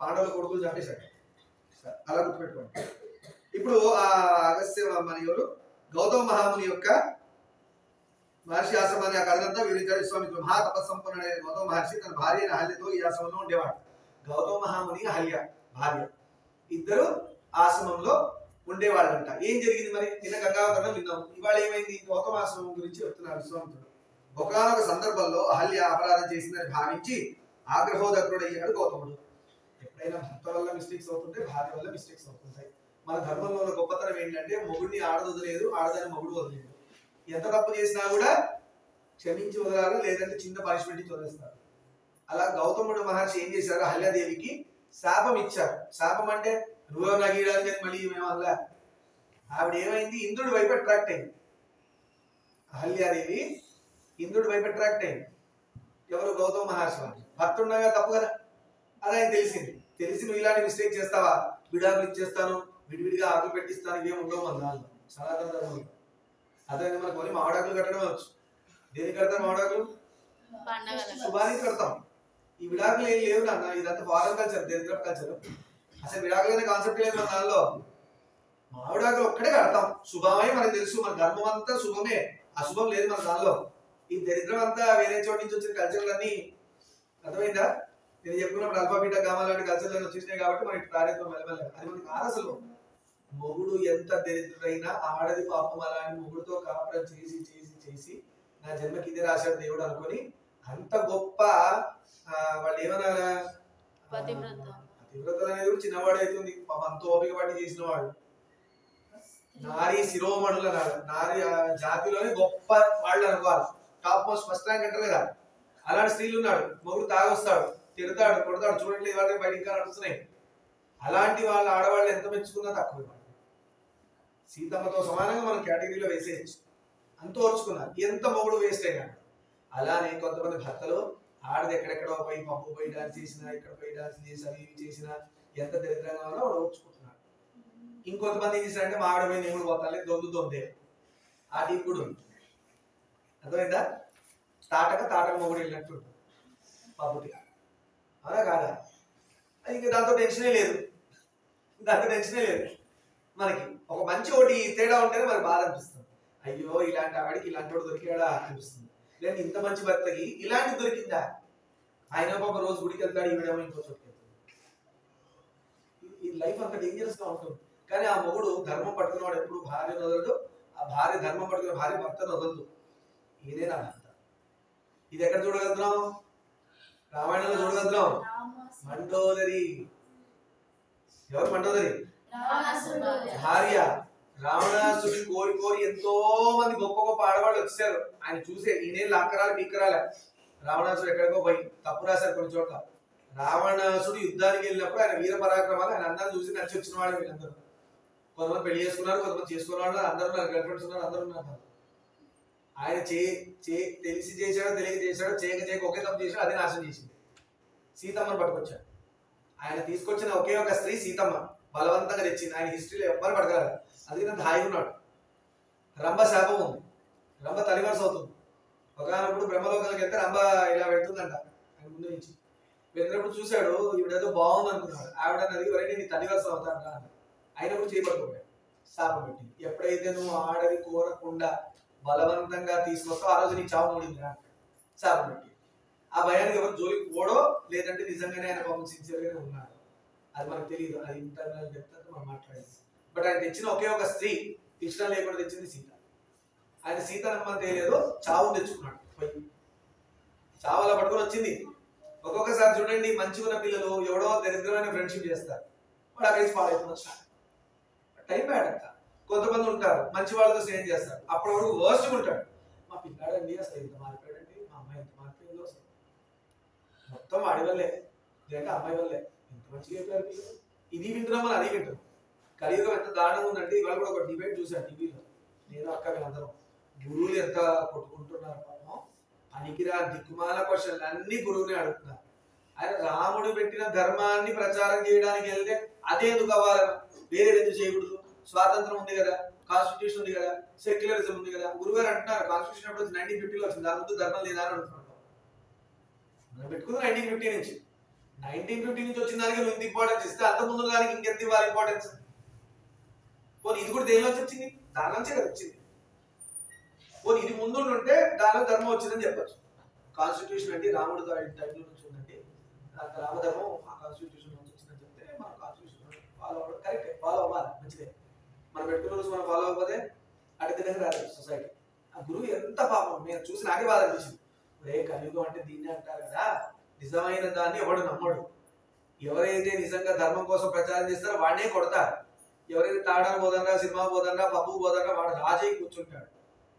పాండవుల కొడుకులు చంపేశాడు. అలా గుర్తుపెట్టుకోండి. ఇప్పుడు ఆ అగస్త్య మన ఎవరు గౌతమ మహాముని యొక్క మహర్షి ఆశ్రమాన్ని ఆ కథనంతా వివరించాడు విశ్వామిత్రుడు. మహా తపస్సంపన్నుడైన గౌతమ మహర్షి తన భార్య అయిన అహల్యతో ఈ ఆశ్రమంలో ఉండేవాడు. గౌతమ మహాముని, అహల్య భార్య, ఇద్దరు ఆశ్రమంలో ఉండేవాళ్ళంట. ఏం జరిగింది మరి? నిన్న గంగావతరణం విన్నాం. ఇవాళ ఏమైంది? గౌతమ ఆశ్రమం గురించి చెప్తున్నారు విశ్వామిత్రుడు. ఒకనొక సందర్భంలో అహల్య అపరాధం చేసిందని భావించి ఆగ్రహోదగ్రుడయ్యాడు గౌతముడు. ఎప్పుడైనా భర్త వల్ల మిస్టేక్స్ అవుతుంటే భార్య వల్ల మిస్టేక్స్ అవుతుంటాయి. మన ధర్మంలో ఉన్న గొప్పతనం ఏంటంటే మొగుడిని ఆడదు వదిలేదు, ఆడదాన్ని మొగుడు వదిలేదు. ఎంత తప్పు చేసినా కూడా క్షమించి వదలాలి, లేదంటే చిన్న పనిష్మెంట్ ఇచ్చి వదిలేస్తారు. అలా గౌతముడు మహర్షి ఏం చేశారు? అహల్యాదేవికి శాపం ఇచ్చారు. శాపం అంటే నువ్వే నగీయడానికి అని మళ్ళీ మేమల్ల. ఆవిడ ఏమైంది? ఇంద్రుడి వైపు అట్రాక్ట్ అయింది. అహల్యాదేవి ఇంద్రుడి వైపు అట్రాక్ట్ అయింది. ఎవరు? గౌతమ మహర్షి. భర్త ఉండగా తప్పు కదా, అది ఆయన తెలిసింది. తెలిసి నువ్వు ఇలాంటి మిస్టేక్ చేస్తావా, విడాకులు ఇచ్చేస్తాను, విడివిడిగా ఆకులు పెట్టిస్తాను, ఇవేమి ఉండవు మన దానిలో సనాతన ధర్మంలో. అదే మనకు కొన్ని మామిడాకులు కట్టడం వచ్చు. దేనికి కడతాం మామిడాకులు? శుభానికి కడతాం. ఈ విడాకులు ఏం లేవు నాన్న, ఇదంతా ఫారెన్ కల్చర్, దరిద్ర కల్చర్. అసలు విడాకులు అనే కాన్సెప్ట్ లేదు మన దానిలో. మామిడాకులు ఒక్కడే కడతాం, శుభమే మనకు తెలుసు. మన ధర్మం అంతా శుభమే, అశుభం లేదు మన దానిలో. ఈ దరిద్రం అంతా వేరే చోటు నుంచి వచ్చిన కల్చర్లన్నీ. అర్థమైందా? నేను చెప్పుకున్నప్పుడు అల్ఫాబీటా గామా లాంటి కల్చర్లు వచ్చేసినాయి కాబట్టి మనకి ప్రారంభం మెల్లమెల్ల. అది మనకి కాదు అసలు. మొగుడు ఎంత దరిద్రుడైనా ఆడది పాపం అలాంటి మొగుడుతో కాపురం చేసి చేసి చేసి నా జన్మకి ఇదే రాశాడు దేవుడు అనుకొని అంత గొప్ప వాళ్ళు ఏమన్నారా? పతివ్రతలు అనేది కూడా చిన్నవాడు అవుతుంది. పాప అంత ఓపిక పట్టి చేసిన వాడు. నారీ శిరోమణులు అన్నాడు. నారీ జాతిలోనే గొప్ప వాళ్ళు అనుకోవాలి. టాప్ మోస్ట్ ఫస్ట్ ర్యాంక్ అంటారు కదా, అలాంటి స్త్రీలు ఉన్నాడు. మొగుడు తాగొస్తాడు, తిడతాడు, కొడతాడు. చూడండి ఇవాళ బయట ఇంకా నడుస్తున్నాయి. అలాంటి వాళ్ళు ఆడవాళ్ళు ఎంత మెచ్చుకున్నా తక్కువ. సీతమ్మతో సమానంగా మనం కేటగిరీలో వేసేయచ్చు. అంత ఓర్చుకున్నారు, ఎంత మొగుడు వేస్ట్ అయినాడు. అలానే కొంతమంది భర్తలు ఆడది ఎక్కడెక్కడో పోయి పప్పు పోయి డాన్స్ చేసినా, ఇక్కడ పోయి డాన్స్ చేసి అవి ఇవి చేసినా, ఎంత దరిద్రంగా ఉన్నా వాడు ఓర్చుకుంటున్నాడు. ఇంకొంతమంది ఏం చేశారంటే మా ఆవిడ పోయి నేను కూడా పోతానులే, దొందే ఆ టీం కూడా ఉంది. అర్థమైందా? తాటక మొగుడు వెళ్ళినట్టు పప్పుకి, అలా కాదా? ఇంకా దాంతో టెన్షనే లేదు, మనకి ఒక మంచి ఒకటి తేడా ఉంటేనే మనకి బాధ అనిపిస్తుంది. అయ్యో ఇలాంటి ఆవిడికి ఇలాంటి వాడు దొరికాడా అనిపిస్తుంది. లేదు ఇంత మంచి భర్తకి ఇలాంటి దొరికిందా? ఆయన ఒక రోజు గుడికి వెళ్తాడు, ఈవిడేమో ఇంకో చోటుకి వెళ్తాడు. ఈ లైఫ్ అంత డేంజరస్ గా ఉంటుంది. కానీ ఆ మొగుడు ధర్మం పట్టుకున్నవాడు ఎప్పుడు భార్యను వదలడు, ఆ భార్య ధర్మం పట్టుకున్న భార్య భర్తను వదలదు. ఇదే నా భర్త. ఇది ఎక్కడ చూడగలుగుతున్నాం? రామాయణంలో చూడగలుగుతున్నాం. మండోదరి. ఎవరు మండోదరి? భార్య. రావణాసుడి కోరి ఎంతో మంది గొప్ప గొప్ప ఆడవాళ్ళు వచ్చారు. ఆయన చూసే ఈయన లాక్కరాలు పీక్కరాలే. రావణాసుడు ఎక్కడికో పోయి తప్పు రాశారు కొన్ని చోట్ల. రావణాసుడు యుద్ధానికి వెళ్ళినప్పుడు ఆయన వీర పరాక్రమాలు ఆయన అందరూ చూసి నచ్చి వచ్చిన వాళ్ళు వీళ్ళందరూ. కొంతమంది పెళ్లి చేసుకున్నారు, కొంతమంది చేసుకున్న వాళ్ళు అందరూ ఉన్నారు, గర్ల్ ఫ్రెండ్స్ ఉన్నారు, అందరూ ఉన్నారు. ఆయన తెలిసి చేశాడో తెలియక చేశాడో, చేయక ఒకే తప్పు చేశాడు, అదే నాశనం చేసింది. సీతమ్మని పట్టుకొచ్చాడు. ఆయన తీసుకొచ్చిన ఒకే ఒక స్త్రీ సీతమ్మ బలవంతంగా తెచ్చింది. ఆయన హిస్టరీలో ఎవ్వరు పడగలరు. అందుకే అంత హాయిగా ఉన్నాడు. రంభ శాపం ఉంది, రంభ తలివర్స్ అవుతుంది. ఒకనప్పుడు బ్రహ్మలోకానికి వెళ్తే రంభ ఇలా వెళ్తుందంట ఆయన ముందు నుంచి. వెళ్ళినప్పుడు చూశాడు, ఈవిడేదో బాగుంది అనుకున్నాడు. ఆవిడ అడిగి వరే నీ తల్లివర్స్ అవుతాడ అని. ఆయన కూడా చేయబడిపోయాడు, శాపం పెట్టి. ఎప్పుడైతే నువ్వు ఆడది కోరకుండా బలవంతంగా తీసుకొస్తావు ఆ రోజు నీకు చావు మూడింది రా శాపం పెట్టి. ఆ భయానికి ఎవరు జోలికి పోడో, లేదంటే నిజంగానే ఆయన పాపం సిన్సియర్గానే ఉన్నాడు, అది మనకు తెలియదు. అది ఇంటర్నల్ డెప్త్ మనం మాట్లాడేది. బట్ ఆయన తెచ్చిన ఒకే ఒక స్త్రీ, ఇష్టం లేకుండా తెచ్చింది సీత. ఆయన సీత నమ్మని తెలియదు, చావు తెచ్చుకున్నాడు. పోయి చావు అలా పట్టుకొని వచ్చింది. ఒక్కొక్కసారి చూడండి, మంచిగా ఉన్న పిల్లలు ఎవడో దరిద్రమైన ఫ్రెండ్షిప్ చేస్తారు, వాడు అక్కడికి ఫాలో అయిపోతాడు. టైం బ్యాడ్ అంట. కొంతమంది ఉంటారు మంచి వాళ్ళతో స్నేహం చేస్తారు, అప్పుడు వాడు వర్స్ట్గా ఉంటాడు. మా పిల్లాడండి అసలు ఎంత మారిపోయాడండి, మా అమ్మాయి ఎంత మారిపోయిందో, అసలు మొత్తం ఆడి వల్లే లేదంటే అమ్మాయి వల్లే ఎంత మంచిగా అయిపోయారు పిల్లలు. ఇది వింటున్నాం, మనం అది వింటున్నాం. కలియుగం ఎంత దారుణంగా ఉందంటే, ఇవాళ కూడా ఒక డిబేట్ చూసాను టీవీలో, నేను అక్క వీళ్ళందరం. గురువులు ఎంత కొట్టుకుంటున్నారు పాపం, పనికిరా దిక్కుమాల క్వశ్చన్లు అన్ని గురువుని అడుగుతున్నారు. ఆయన రాముడు పెట్టిన ధర్మాన్ని ప్రచారం చేయడానికి వెళ్తే అదే ఎందుకు అవ్వాలి, వేరే ఎందుకు చేయకూడదు? స్వాతంత్రం ఉంది కదా, కాన్స్టిట్యూషన్ ఉంది కదా, సెక్యులరిజం ఉంది కదా. గురుగారు అంటున్నారు కాన్స్టిట్యూషన్ అప్పుడు 1950లో వచ్చింది, దాని ముందు ధర్మం లేదా అని అడుగుతున్నాడు. మనం పెట్టుకుంది 1950 నుంచి. 1950 నుంచి వచ్చిన దానికి నువ్వు ఇంత ఇంపార్టెన్స్ ఇస్తే అంత ముందు దానికి ఇంకెంత ఇవ్వాలి ఇంపార్టెన్స్? పోనీ ఇది కూడా దేనిలోంచి వచ్చింది? దాని నుంచే కదా వచ్చింది. పోనీ ఇది ముందు ఉంటే దానిలో ధర్మం వచ్చిందని చెప్పచ్చు. కాన్స్టిట్యూషన్ అంటే రాముడు టైంలో నుంచి ఉందంటే రామధర్మం ఆ కాన్స్టిట్యూషన్ నుంచి వచ్చిందని చెప్తే మన కాన్స్టిట్యూషన్ ఫాలో అవ్వడం కరెక్టే, ఫాలో అవ్వాలి, మంచిదే. మనం పెట్టుకున్న రోజు మనం ఫాలో అవ్వకపోతే అడిగితే రాదు సొసైటీ. ఆ గురువు ఎంత పాపం, నేను చూసి నాకే బాధ అనిపించింది. రే కలియుగం అంటే దీన్ని అంటారు కదా, నిజమైన దాన్ని ఎవడు నమ్మడు. ఎవరైతే నిజంగా ధర్మం కోసం ప్రచారం చేస్తారో వాడినే కొడతారు. ఎవరైతే తాగడానికి పోదన్నా, సినిమా పోదన్నా, పప్పు పోదన్నా వాడు రాజయ్య కూర్చుంటాడు,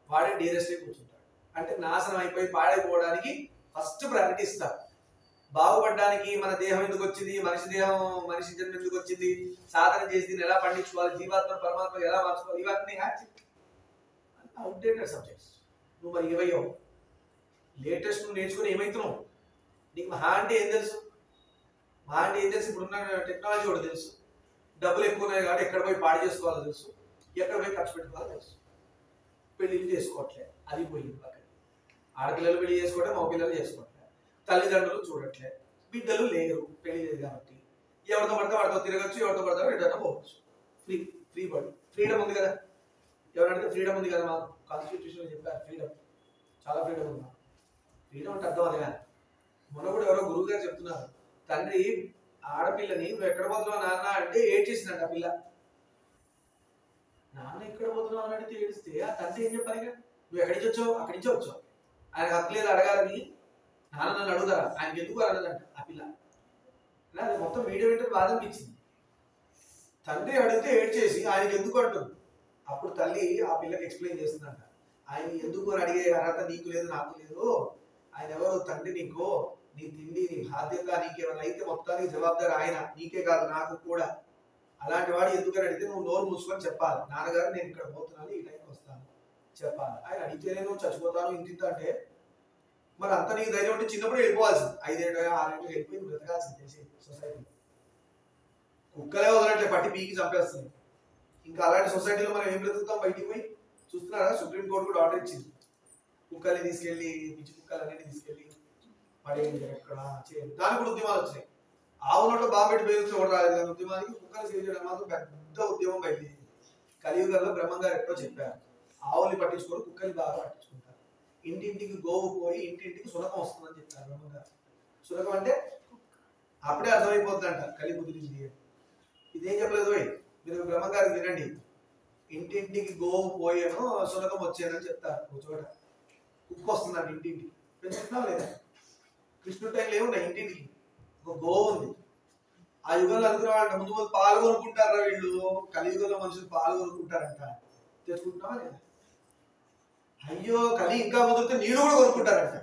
వాడే డీరెస్ట్గా కూర్చుంటాడు. అంటే నాశనం అయిపోయి పాడైపోవడానికి ఫస్ట్ ప్రయారిటీ ఇస్తారు. బాగుపడడానికి మన దేహం ఎందుకు వచ్చింది, మనిషి జన్మ ఎందుకు వచ్చింది, సాధన చేసి దీన్ని ఎలా పండించుకోవాలి, జీవాత్మ పరమాత్మ ఎలా మార్చుకోవాలి, ఇవన్నీ అవుట్డేటెడ్ సబ్జెక్ట్స్. నువ్వు మరి ఏవయ్యో లేటెస్ట్ నువ్వు నేర్చుకుని ఏమవుతున్నావు? నీకు మహా అంటే ఏం తెలుసు? ఇప్పుడున్న టెక్నాలజీ కూడా తెలుసు. డబ్బులు ఎక్కువ ఉన్నాయి కాబట్టి ఎక్కడ పోయి పాడు చేసుకోవాలో తెలుసు, ఎక్కడ పోయి ఖర్చు పెట్టుకోవాలో తెలుసు. పెళ్లిళ్ళు చేసుకోవట్లే, అది పోయింది పక్కన. ఆడపిల్లలు పెళ్లి చేసుకోవట్లే, మగ పిల్లలు చేసుకోవట్లే, తల్లిదండ్రులు చూడట్లే, బిడ్డలు లేరు, పెళ్లి లేదు కాబట్టి ఎవరితో పడితే వాడితో తిరగచ్చు, ఎవరితో పడతారో ఎటైనా పోవచ్చు. ఫ్రీడమ్ ఉంది కదా. ఎవరంటే ఫ్రీడమ్ ఉంది కదా, మాకు కాన్స్టిట్యూషన్ చెప్పారు ఫ్రీడమ్, చాలా ఫ్రీడమ్ ఉంది. ఫ్రీడమ్ అంటే అర్థం అదే. మొన్న కూడా ఎవరో గురువు గారు చెప్తున్నారు, తండ్రి ఆడపిల్లని నువ్వు ఎక్కడ పోతున్నావు నాన్న అంటే ఏడ్చేసిందంట ఆ పిల్ల. నాన్న ఎక్కడ పోతున్నావు అని అడిగితే ఏడిస్తే ఆ తండ్రి ఏం చెప్పాలి? నువ్వు ఎక్కడి నుంచి వచ్చావు? అక్కడి నుంచే వచ్చావు, ఆయన హక్కు లేదు అడగాలని. నాన్న నన్ను అడుగుతారా, ఆయనకి ఎందుకు అన్నదంట ఆ పిల్ల. అది మొత్తం వీడియో వింటే బాధ అనిపించింది. తండ్రి అడిగితే ఏడ్చేసి ఆయనకి ఎందుకు అంటుంది. అప్పుడు తల్లి ఆ పిల్లకి ఎక్స్ప్లెయిన్ చేస్తుందంట, ఆయన ఎందుకు అని అడిగే అర్హత నీకు లేదు, నాకు లేదు. ఆయన ఎవరు? తండ్రి. నీకు నీ తిండి, నీ బాధ్యత, నీకేమైనా అయితే మొత్తానికి జవాబుదారి ఆయన, నీకే కాదు నాకు కూడా. అలాంటి వాడు ఎందుకని అడిగితే నువ్వు నోరు మూసుకొని చెప్పాలి, నాన్నగారు నేను ఇక్కడ పోతున్నాను, ఈ టైంకి వస్తాను చెప్పాలి. ఆయన అడిగితేనే నువ్వు చచ్చిపోతాను ఇంత అంటే మరి అంత నీకు ధైర్యం ఉంటే చిన్నప్పుడు వెళ్ళిపోవాల్సింది, 5 ఏళ్ళు 6 ఏళ్ళు వెళ్ళిపోయి బ్రతకాల్సింది తెలిసి సొసైటీ. కుక్కలే వదలట్లే, పట్టి పీకి చంపేస్తుంది. ఇంకా అలాంటి సొసైటీలో మనం ఏం బ్రతుకుతాం? బయటికి పోయి చూస్తున్నారా, సుప్రీంకోర్టు కూడా ఆర్డర్ ఇచ్చింది, కుక్కల్ని తీసుకెళ్ళి పిచ్చి కుక్కలన్నీ తీసుకెళ్ళి పడేయండి ఎక్కడ చేయండి. దానికి కూడా ఉద్యమాలు వచ్చినాయి. ఆవు నోట్లో బాంబు పెట్టి బయలుదేరి ఒకటి రాలేదు కానీ ఉద్యమానికి కుక్కలు సేవ్ చేయడం మాత్రం పెద్ద ఉద్యమం బయలుదేరింది. కలియుగంలో బ్రహ్మంగారు ఎప్పుడో చెప్పారు, ఆవుల్ని పట్టించుకోరు, కుక్కల్ని బాగా పట్టించుకుంటారు. ఇంటింటికి గోవు పోయి ఇంటింటికి సునకం వస్తుందని చెప్పారు బ్రహ్మంగారు. సునకం అంటే అప్పుడే అర్థమైపోతుందంట కలి ముదిరింది. ఇదేం చెప్పలేదు మీరు బ్రహ్మంగారు వినండి. ఇంటింటికి గోవు పోయేను సునకం వచ్చానని చెప్తారు. ఒక చోట కుక్క వస్తుందండి ఇంటింటికి, పెంచుతున్నావు లేదా? కృష్ణుడి టైంలో ఏమున్నాయి? ఇంటింటికి ఒక గోవు ఉంది. ఆ యుగంలో అనుకునేవాళ్ళంట ముందు ముందు పాలు కొనుక్కుంటారా వీళ్ళు, కలియుగంలో మనుషులు పాలు కొనుక్కుంటారంట. తెచ్చుకుంటున్నావా లేదా? అయ్యో కలి ఇంకా ముదిరితే నీళ్ళు కూడా కొనుక్కుంటారంట.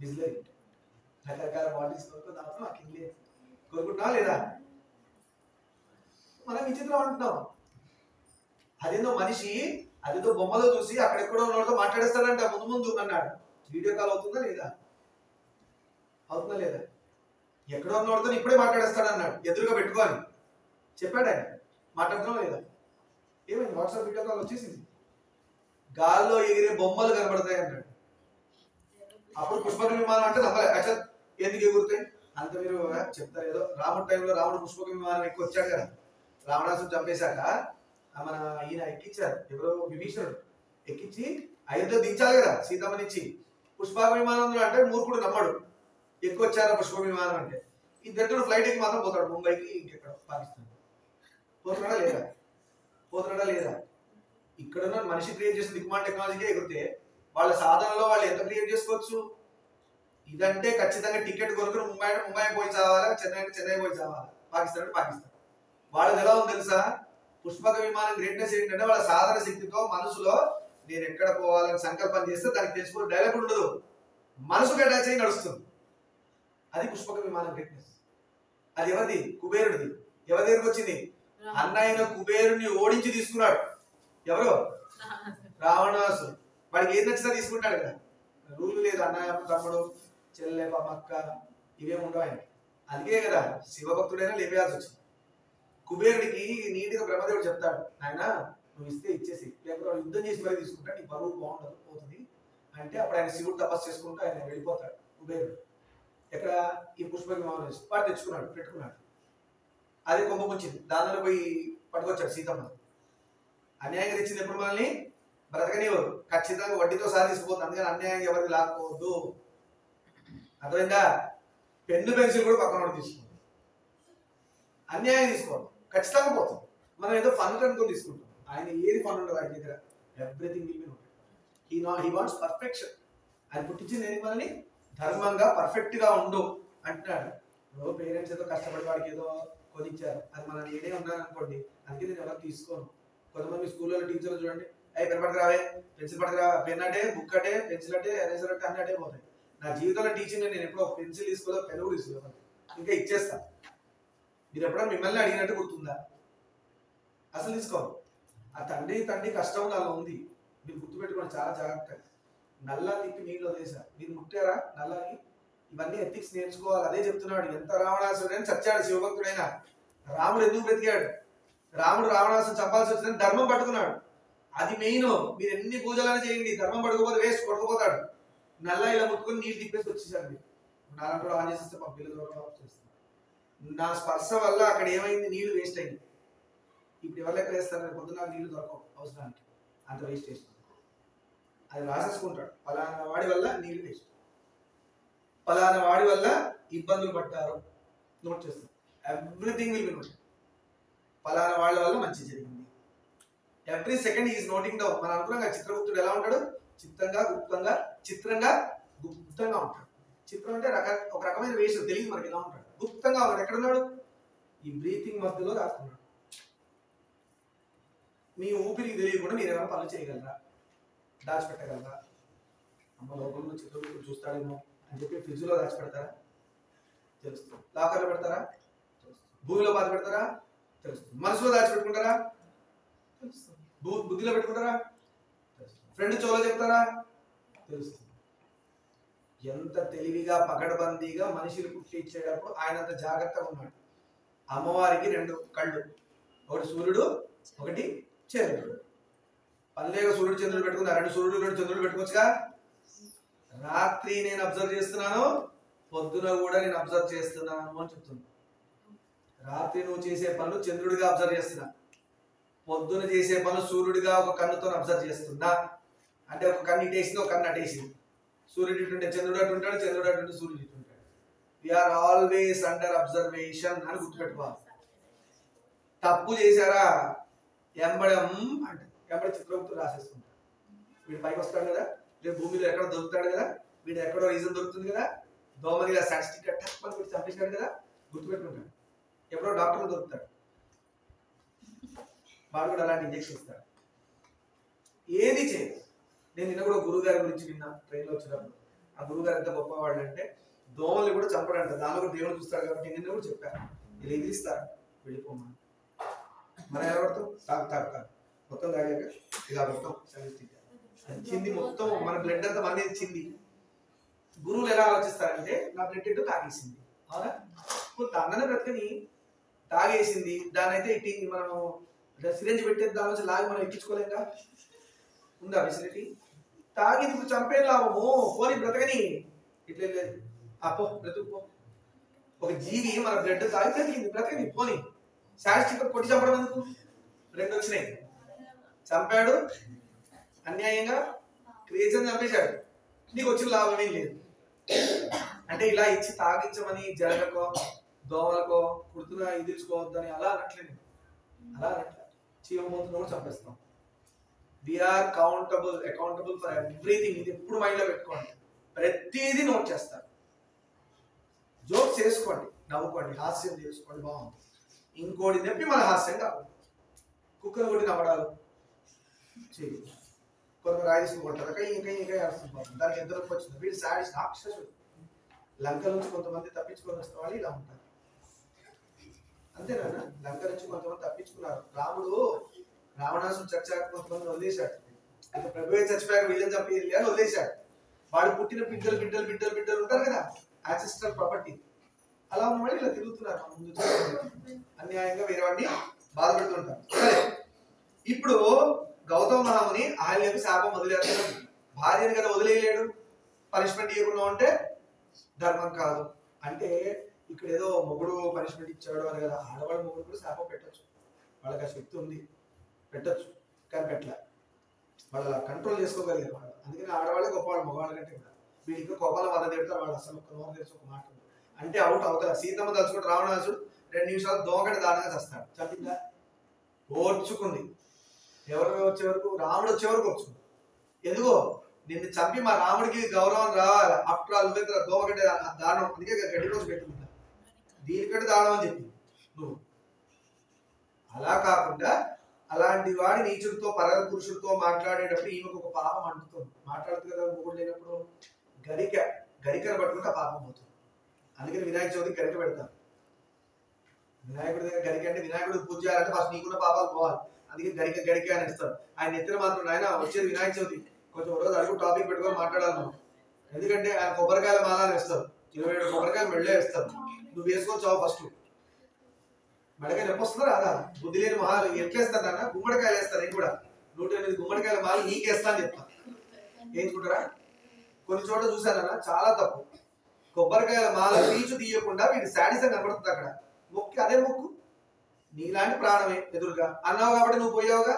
బిజిలరీ రకరకాల బాటిల్స్ కొనుక్కుందాం, మాకు ఇల్లే కొనుక్కుంటున్నావా లేదా? మనం విచిత్రం అంటున్నాం. అదేందో మనిషి అదేదో బొమ్మలో చూసి అక్కడెక్కడో ఉన్నోడితో మాట్లాడేస్తాడంట ముందు ముందు అన్నాడు. వీడియో కాల్ అవుతుందా లేదా? అవుతుందా లేదా? ఎక్కడో ఉన్నోడితో ఇప్పుడే మాట్లాడేస్తాడు అన్నాడు, ఎదురుగా పెట్టుకోని చెప్పాడు ఆయన. మాట్లాడుతున్నాం లేదా? ఏమైంది? వాట్సాప్ వీడియో కాల్ వచ్చేసింది. గాల్లో ఎగిరే బొమ్మలు కనబడతాయి అన్నాడు. అప్పుడు పుష్పక విమానం అంటే నమ్మలే. యాక్చువల్ ఎందుకు ఎగురుతాయి అంత మీరు చెప్తారు ఏదో. రాముడు టైంలో రాముడు పుష్పక విమానం ఎక్కువ వచ్చాడు కదా, రావణాసుడు చంపేశాక మన ఈయన ఎక్కించారు, ఎవరో విభీషణుడు ఎక్కించి అయోధ్య దించాలి కదా సీతమ్మనిచ్చి. పుష్పక విమానంలో అంటే మూర్ఖుడు నమ్మడు, ఎక్కువ వచ్చారా పుష్పక విమానం అంటే. ఈ దత్తుడు ఫ్లైట్ ఎక్కి మాత్రం పోతాడు ముంబైకి, ఇంకెక్కడ పాకిస్తాన్. పోతున్నాడా లేదా? పోతున్నాడా లేదా? ఇక్కడ ఉన్న మనిషి క్రియేట్ చేసిన దిక్మాన్ టెక్నాలజీకే ఎగిరితే వాళ్ళ సాధనలో వాళ్ళు ఎంత క్రియేట్ చేసుకోవచ్చు. ఇదంటే ఖచ్చితంగా టికెట్ కొనుక్కుని ముంబై పోయి చావాలా, చెన్నై పోయి చావాలా, పాకిస్తాన్ అంటే పాకిస్తాన్. వాళ్ళది ఎలా ఉంది తెలుసా? పుష్పక విమానం గ్రేట్నెస్ ఏంటంటే వాళ్ళ సాధన శక్తితో మనసులో నేను ఎక్కడ పోవాలని సంకల్పం చేస్తే దానికి తెలుసుకునే డైలాగ్ ఉండదు, మనసుకు అటాచ్ అయి నడుస్తుంది. అది పుష్పక విమానం గ్రేట్నెస్. అది ఎవరిది? కుబేరుడిది. ఎవరి దగ్గరికి వచ్చింది? అన్నయ్యన కుబేరుని ఓడించి తీసుకున్నాడు. ఎవరు? రావణాసుడు. వాడికి ఏది నచ్చినా తీసుకుంటాడు కదా, రూల్ లేదు. అన్నయ్య తమ్ముడు చెల్లె అక్క ఇవేమి ఉండవు ఆయన. అందుకే కదా శివభక్తుడైనా లేపేయాల్సి వచ్చింది. కుబేరుడికి నీటిగా బ్రహ్మదేవుడు చెప్తాడు, ఆయన నువ్వు ఇస్తే ఇచ్చేసి, లేకపోతే యుద్ధం చేసి మరి తీసుకుంటా, నీ బరువు బాగుండదు పోతుంది అంటే అప్పుడు ఆయన శివుడు తపస్సు చేసుకుంటూ ఆయన వెళ్ళిపోతాడు కుబేరుడు. ఎక్కడ? ఈ పుష్పక విమానం వాడు తెచ్చుకున్నాడు, పెట్టుకున్నాడు. అదే కొమ్మ ముంచింది, దానిలో పోయి పట్టుకొచ్చాడు సీతమ్మ. అన్యాయంగా తెచ్చింది ఎప్పుడు మనల్ని బ్రతకనివ్వరు, ఖచ్చితంగా వడ్డీతో సహా తీసుకుపోతుంది. అందుకని అన్యాయంగా ఎవరికి లాక్కోవద్దు, అర్థమైందా? పెన్ను పెన్సిల్ కూడా పక్కన తీసుకోండి, అన్యాయం తీసుకోండి, ఖచ్చితంగా పోతుంది. మనం ఏదో ఫన్ అనుకుని తీసుకుంటాం, ఆయన ఏది ఫన్ ఉండదు ఆయన దగ్గర. Everything will be noted. He wants perfection. ఆయన పుట్టించింది ఏంటి? మనల్ని ధర్మంగా పర్ఫెక్ట్ గా ఉండు అంటున్నాడు. పేరెంట్స్ ఏదో కష్టపడి వాడికి ఏదో కొనిచ్చారు, అది మనం నేనే ఉన్నాను అనుకోండి, అందుకే నేను ఎవరు తీసుకోను. కొంతమంది స్కూల్లో టీచర్లు చూడండి, అవి పెన్ పట్టుకురావే, పెన్సిల్ పట్టుకురా, పెన్ అంటే, బుక్ అంటే, పెన్సిల్ అంటే, ఎరేజర్ అంటే అన్నీ అటే పోతాయి. నా జీవితంలో టీచింగ్ నేను ఎప్పుడో పెన్సిల్ తీసుకోలేదు, పెన్ కూడా తీసుకోలేదు, ఇంకా ఇచ్చేస్తా. మీరు ఎప్పుడైనా మిమ్మల్ని అడిగినట్టు గుర్తుందా? అసలు తీసుకోవాలి. ఆ తండ్రి కష్టం నాలో ఉంది, మీరు గుర్తుపెట్టుకోండి చాలా జాగ్రత్తగా. నల్లా తిప్పి నీళ్ళు వదిలేశారు, మీరు ముట్టారా నల్లని? ఇవన్నీ ఎథిక్స్ నేర్చుకోవాలి. అదే చెప్తున్నాడు, ఎంత రావణాసుడైనా చచ్చాడు శివభక్తుడైనా. రాముడు ఎందుకు బ్రతికాడు? రాముడు రావణాసుని చంపాల్సి వచ్చిందని ధర్మం పట్టుకున్నాడు. అది మెయిన్. మీరు ఎన్ని పూజలను చేయండి, ధర్మం పట్టుకోపోతే వేస్ట్, కొట్టుకుపోతాడు. నల్ల ఇలా ముట్టుకుని నీళ్ళు తిప్పేసి వచ్చేసాడు. మీరు నాలంటూ ఆన్ చేసేస్తే మా పిల్లలు చేస్తారు. నా స్పర్శ వల్ల అక్కడ ఏమైంది? నీళ్లు వేస్ట్ అయింది. ఇప్పుడు ఎవరు లెక్క వేస్తారు? పొద్దున నీళ్లు దొరకవు అవసరానికి, అంత వేస్ట్ చేస్తుంది. అది రాసేసుకుంటాడు, పలానా వాడి వల్ల నీళ్లు వేస్ట్, పలానా వాడి వల్ల ఇబ్బందులు పడ్డారు, నోట్ చేస్తాం. Everything will be note. పలానా వాళ్ళ వల్ల మంచి జరిగింది. Every second is noting down. మనం అనుకున్నాం చిత్రగుప్తుడు ఎలా ఉంటాడు? చిత్రంగా గుప్తంగా ఉంటాడు. చిత్రం అంటే ఒక రకమైన వేషం, తెలియదు మనకి ఎలా ఉంటాడు. గుప్తంగా ఉన్నాడు. ఎక్కడున్నాడు? ఈ బ్రీతింగ్ మధ్యలో రాస్తున్నాడు. మీ ఊపిరికి తెలియకుండా మీరు ఏమైనా పనులు చేయగలరా? దాచిపెట్టగలరా? అమ్మ లోపల చిత్రగుప్తుడు చూస్తాడేమో అని చెప్పి ఫ్రిడ్జ్లో దాచిపెడతారా? తెలుస్తుంది. లాకర్లో పెడతారా? తెలుస్తుంది. భూమిలో బాధ పెడతారా? తెలుస్తుంది. మనసులో దాచిపెట్టుకుంటారా? తెలుస్తుంది. బుద్ధిలో పెట్టుకుంటారా? తెలుస్తుంది. ఫ్రెండ్ చోలో చెప్తారా? తెలుస్తుంది. ఎంత తెలివిగా పకడ్బందీగా మనిషిని పుట్టించేటప్పుడు ఆయన అంత జాగ్రత్తగా ఉన్నాడు. అమ్మవారికి 2 కళ్ళు, ఒకటి సూర్యుడు ఒకటి చంద్రుడు. పల్లెగా సూర్యుడు చంద్రుడు పెట్టుకుందా? 2 సూర్యుడు 2 చంద్రుడు పెట్టుకోవచ్చుగా. రాత్రి నేను అబ్జర్వ్ చేస్తున్నాను, పొద్దున కూడా నేను అబ్జర్వ్ చేస్తున్నాను అని చెప్తుంది. రాత్రి నువ్వు చేసే పనులు చంద్రుడిగా అబ్జర్వ్ చేస్తున్నా, పొద్దున చేసే పనులు సూర్యుడిగా ఒక కన్నుతో అబ్జర్వ్ చేస్తున్నా. అంటే ఒక కన్ను ఇటేసింది, ఒక కన్ను అటేసింది. సూర్యుడు ఇటుంటే చంద్రుడు అటు ఉంటాడు, చంద్రుడు అటు ఉంటే సూర్యుడు ఇటు ఉంటాడు. వీఆర్ ఆల్వేస్ అండర్ అబ్జర్వేషన్ అని గుర్తుపెట్టుకోవాలి. తప్పు చేశారా ఎంబడం అంటే ఎంబడి చిత్రగుప్తుడు రాసేసుకుంటాడు. వీడు పైకి వస్తాడు కదా, రేపు భూమిలో ఎక్కడ దొరుకుతాడు కదా, వీడు ఎక్కడో రీజన్ దొరుకుతుంది కదా, దోమని ఇలా స్టాటిస్టిక్ టక్ వీడు చంపేశాడు కదా, గుర్తుపెట్టుకుంటాడు. ఎప్పుడో డాక్టర్ దొరుకుతాడు, వాడు కూడా అలాంటి ఇంజక్షన్ ఇస్తాడు. ఏది చేయదు. నేను నిన్న కూడా గురువు గారి గురించి విన్నా ట్రైన్లో వచ్చినప్పుడు. ఆ గురువు గారు ఎంత గొప్పవాళ్ళు అంటే దోమల్ని కూడా చంపడంట, దానిలో కూడా దేవుడు చూస్తాడు కాబట్టి నిన్న కూడా చెప్పారు. వీళ్ళు ఎదిరిస్తారు, వెళ్ళిపోమని. మనం ఎలా పడతాం? తాగు మొత్తం తాగాక ఇలా మొత్తం చింది, మొత్తం మన బ్లడ్ అంతా మన చింది. గురువులు ఎలా ఆలోచిస్తారంటే నా బ్లడ్ ఏంటో తాగేసింది, అవునా, కొంత అన్ననే బ్రతకని తాగేసింది, దాని అయితే ఇట్టి మనం సిరంజ్ పెట్టేది, దాని నుంచి లాగి మనం ఎక్కించుకోలేక ఉందా ఫెసిలిటీ? తాగింది ఇప్పుడు చంపే లాభము, పోని బ్రతకని ఇట్లా లేదు. పో బ్రతుకుపో. ఒక జీవి మన బ్లడ్ తాగి బ్రతికింది పోని. శాస్త్రీయ కొట్టి చంపడం ఎందుకు? 2 వచ్చినాయి, చంపాడు అన్యాయంగా, క్రియేషన్ చంపేశాడు, నీకు వచ్చిన లాభం ఏం లేదు. అంటే ఇలా ఇచ్చి తాగించమని జరగకో దోమలకో కుడుతున్నా ఇదిల్చుకోవద్దని అలా అనట్లేదు. అలా అనట్లే, చీమమూతును కూడా చంపేస్తాం. We're accountable for everything. ఇది ఎప్పుడు మైండ్లో పెట్టుకోండి. ప్రతిదీ నోట్ చేస్తారు. జోక్స్ చేసుకోండి, నవ్వుకోండి, హాస్యం చేసుకోండి, బాగుంది. ఇంకోటి చెప్పి మన హాస్యం కాదు. కుక్కను కొట్టి నవ్వడాలు చేయి, కొంత రాయి తీసుకుంటారు, ఇంకా ఏడుస్తుంటారు. దానికి ఎంత నొప్పి వచ్చింది. వీళ్ళు సాడిస్ట్ రాక్షసుడు. లంక నుంచి కొంతమంది తప్పించుకొని వస్తున్న వాళ్ళు ఇలా ఉంటారు. అంతేనా? లంక నుంచి కొంతమంది తప్పించుకున్నారు. రావణాసుడు చచ్చాక కొంతమంది వదిలేశాడు. ఇంకా ప్రభువే చచ్చిపోయాక వీళ్ళని చంపేయాలి అని వదిలేశాడు. వాడు పుట్టిన బిడ్డలు ఉంటారు కదా, యాన్సిస్ట్రల్ ప్రాపర్టీ. అలా ఉన్న వాళ్ళు ఇలా తిరుగుతున్నారు ముందు, అన్యాయంగా వేరే వాడిని బాధపెడుతుంటారు. సరే, ఇప్పుడు గౌతమ మహాముని అహల్యకు శాపం వదిలేస్తాడు. భార్యను కదా వదిలేయలేడు, పనిష్మెంట్ ఇవ్వకుండా ఉంటే ధర్మం కాదు. అంటే ఇక్కడ ఏదో మొగుడు పనిష్మెంట్ ఇచ్చాడు అని కదా, ఆడవాళ్ళ మొగుడు కూడా శాపం పెట్టచ్చు. వాళ్ళకి ఆ శక్తి ఉంది, పెట్టచ్చు. కానీ పెట్టలే, వాళ్ళు కంట్రోల్ చేసుకోగలిగారు వాళ్ళు. అందుకని ఆడవాళ్ళే గొప్పవాళ్ళు మగవాళ్ళ కంటే కూడా. వీళ్ళు ఇంకా కోపాల వద్ద తిడతారు వాళ్ళు. అసలు ఒక్క తెలిసి ఒక మాట అంటే అవుట్ అవుతారు. సీతమ్మ తలుచుకుంటే రావణాసుడు 2 నిమిషాలు దోమగడ్డ దారుణంగా చస్తాడు. చంపిందా? ఓర్చుకుంది. ఎవరు వచ్చే వరకు? రాముడు వచ్చే వరకు ఓర్చుకుంది. ఎందుకో నిన్ను చంపి మా రాముడికి గౌరవం రావాలి. ఆఫ్టర్ ఆల్ దోమగడ్డ దారుణం, అందుకే గడ్డి రోజు పెట్టుకుంటా, దీనికంటే దారుణం అని చెప్పి నువ్వు. అలా కాకుండా అలాంటి వాడి నీచుడితో పరగ పురుషుడితో మాట్లాడేటప్పుడు ఈమెకు ఒక పాపం అంటుతుంది. మాట్లాడుతుంది కదా మొగుడు లేనప్పుడు, గరికను పట్టుకుంటే పాపం పోతుంది. అందుకని వినాయక చవితికి గరిక పెడతారు. వినాయకుడి దగ్గర గరిక అంటే వినాయకుడికి పూజ చేయాలంటే ఫస్ట్ నీకున్న పాపాలు పోవాలి. అందుకే గరిక అని ఇస్తారు. ఆయన ఎత్తిన మాత్రం ఆయన వచ్చేది వినాయక చవితి, కొంచెం రోజు అడుగు టాపిక్ పెట్టుకొని మాట్లాడాలి మనం. ఎందుకంటే ఆయన కొబ్బరికాయల మాలని వేస్తారు, 27 కొబ్బరికాయలు మెళ్ళే వేస్తారు. నువ్వు వేసుకోవచ్చావు ఫస్ట్. మెడకాయ నొప్పి వస్తుందా రాదా? బుద్ధి లేని మహాలు ఎట్లేస్తారన్న, గుమ్మడికాయలు వేస్తారు. నేను కూడా 108 గుమ్మడికాయల మాలు నీకేస్తా అని చెప్తాను. వేయించుకుంటారా? కొన్ని చోట్ల చూసానన్నా చాలా తప్పు. కొబ్బరికాయల మాల పీచు తీయకుండా వీడి శాడిజం కనబడుతుంది అక్కడ. మొక్కి అదే మొక్కు, నీలాంటి ప్రాణమే ఎదురుగా అన్నావు కాబట్టి నువ్వు పోయావుగా.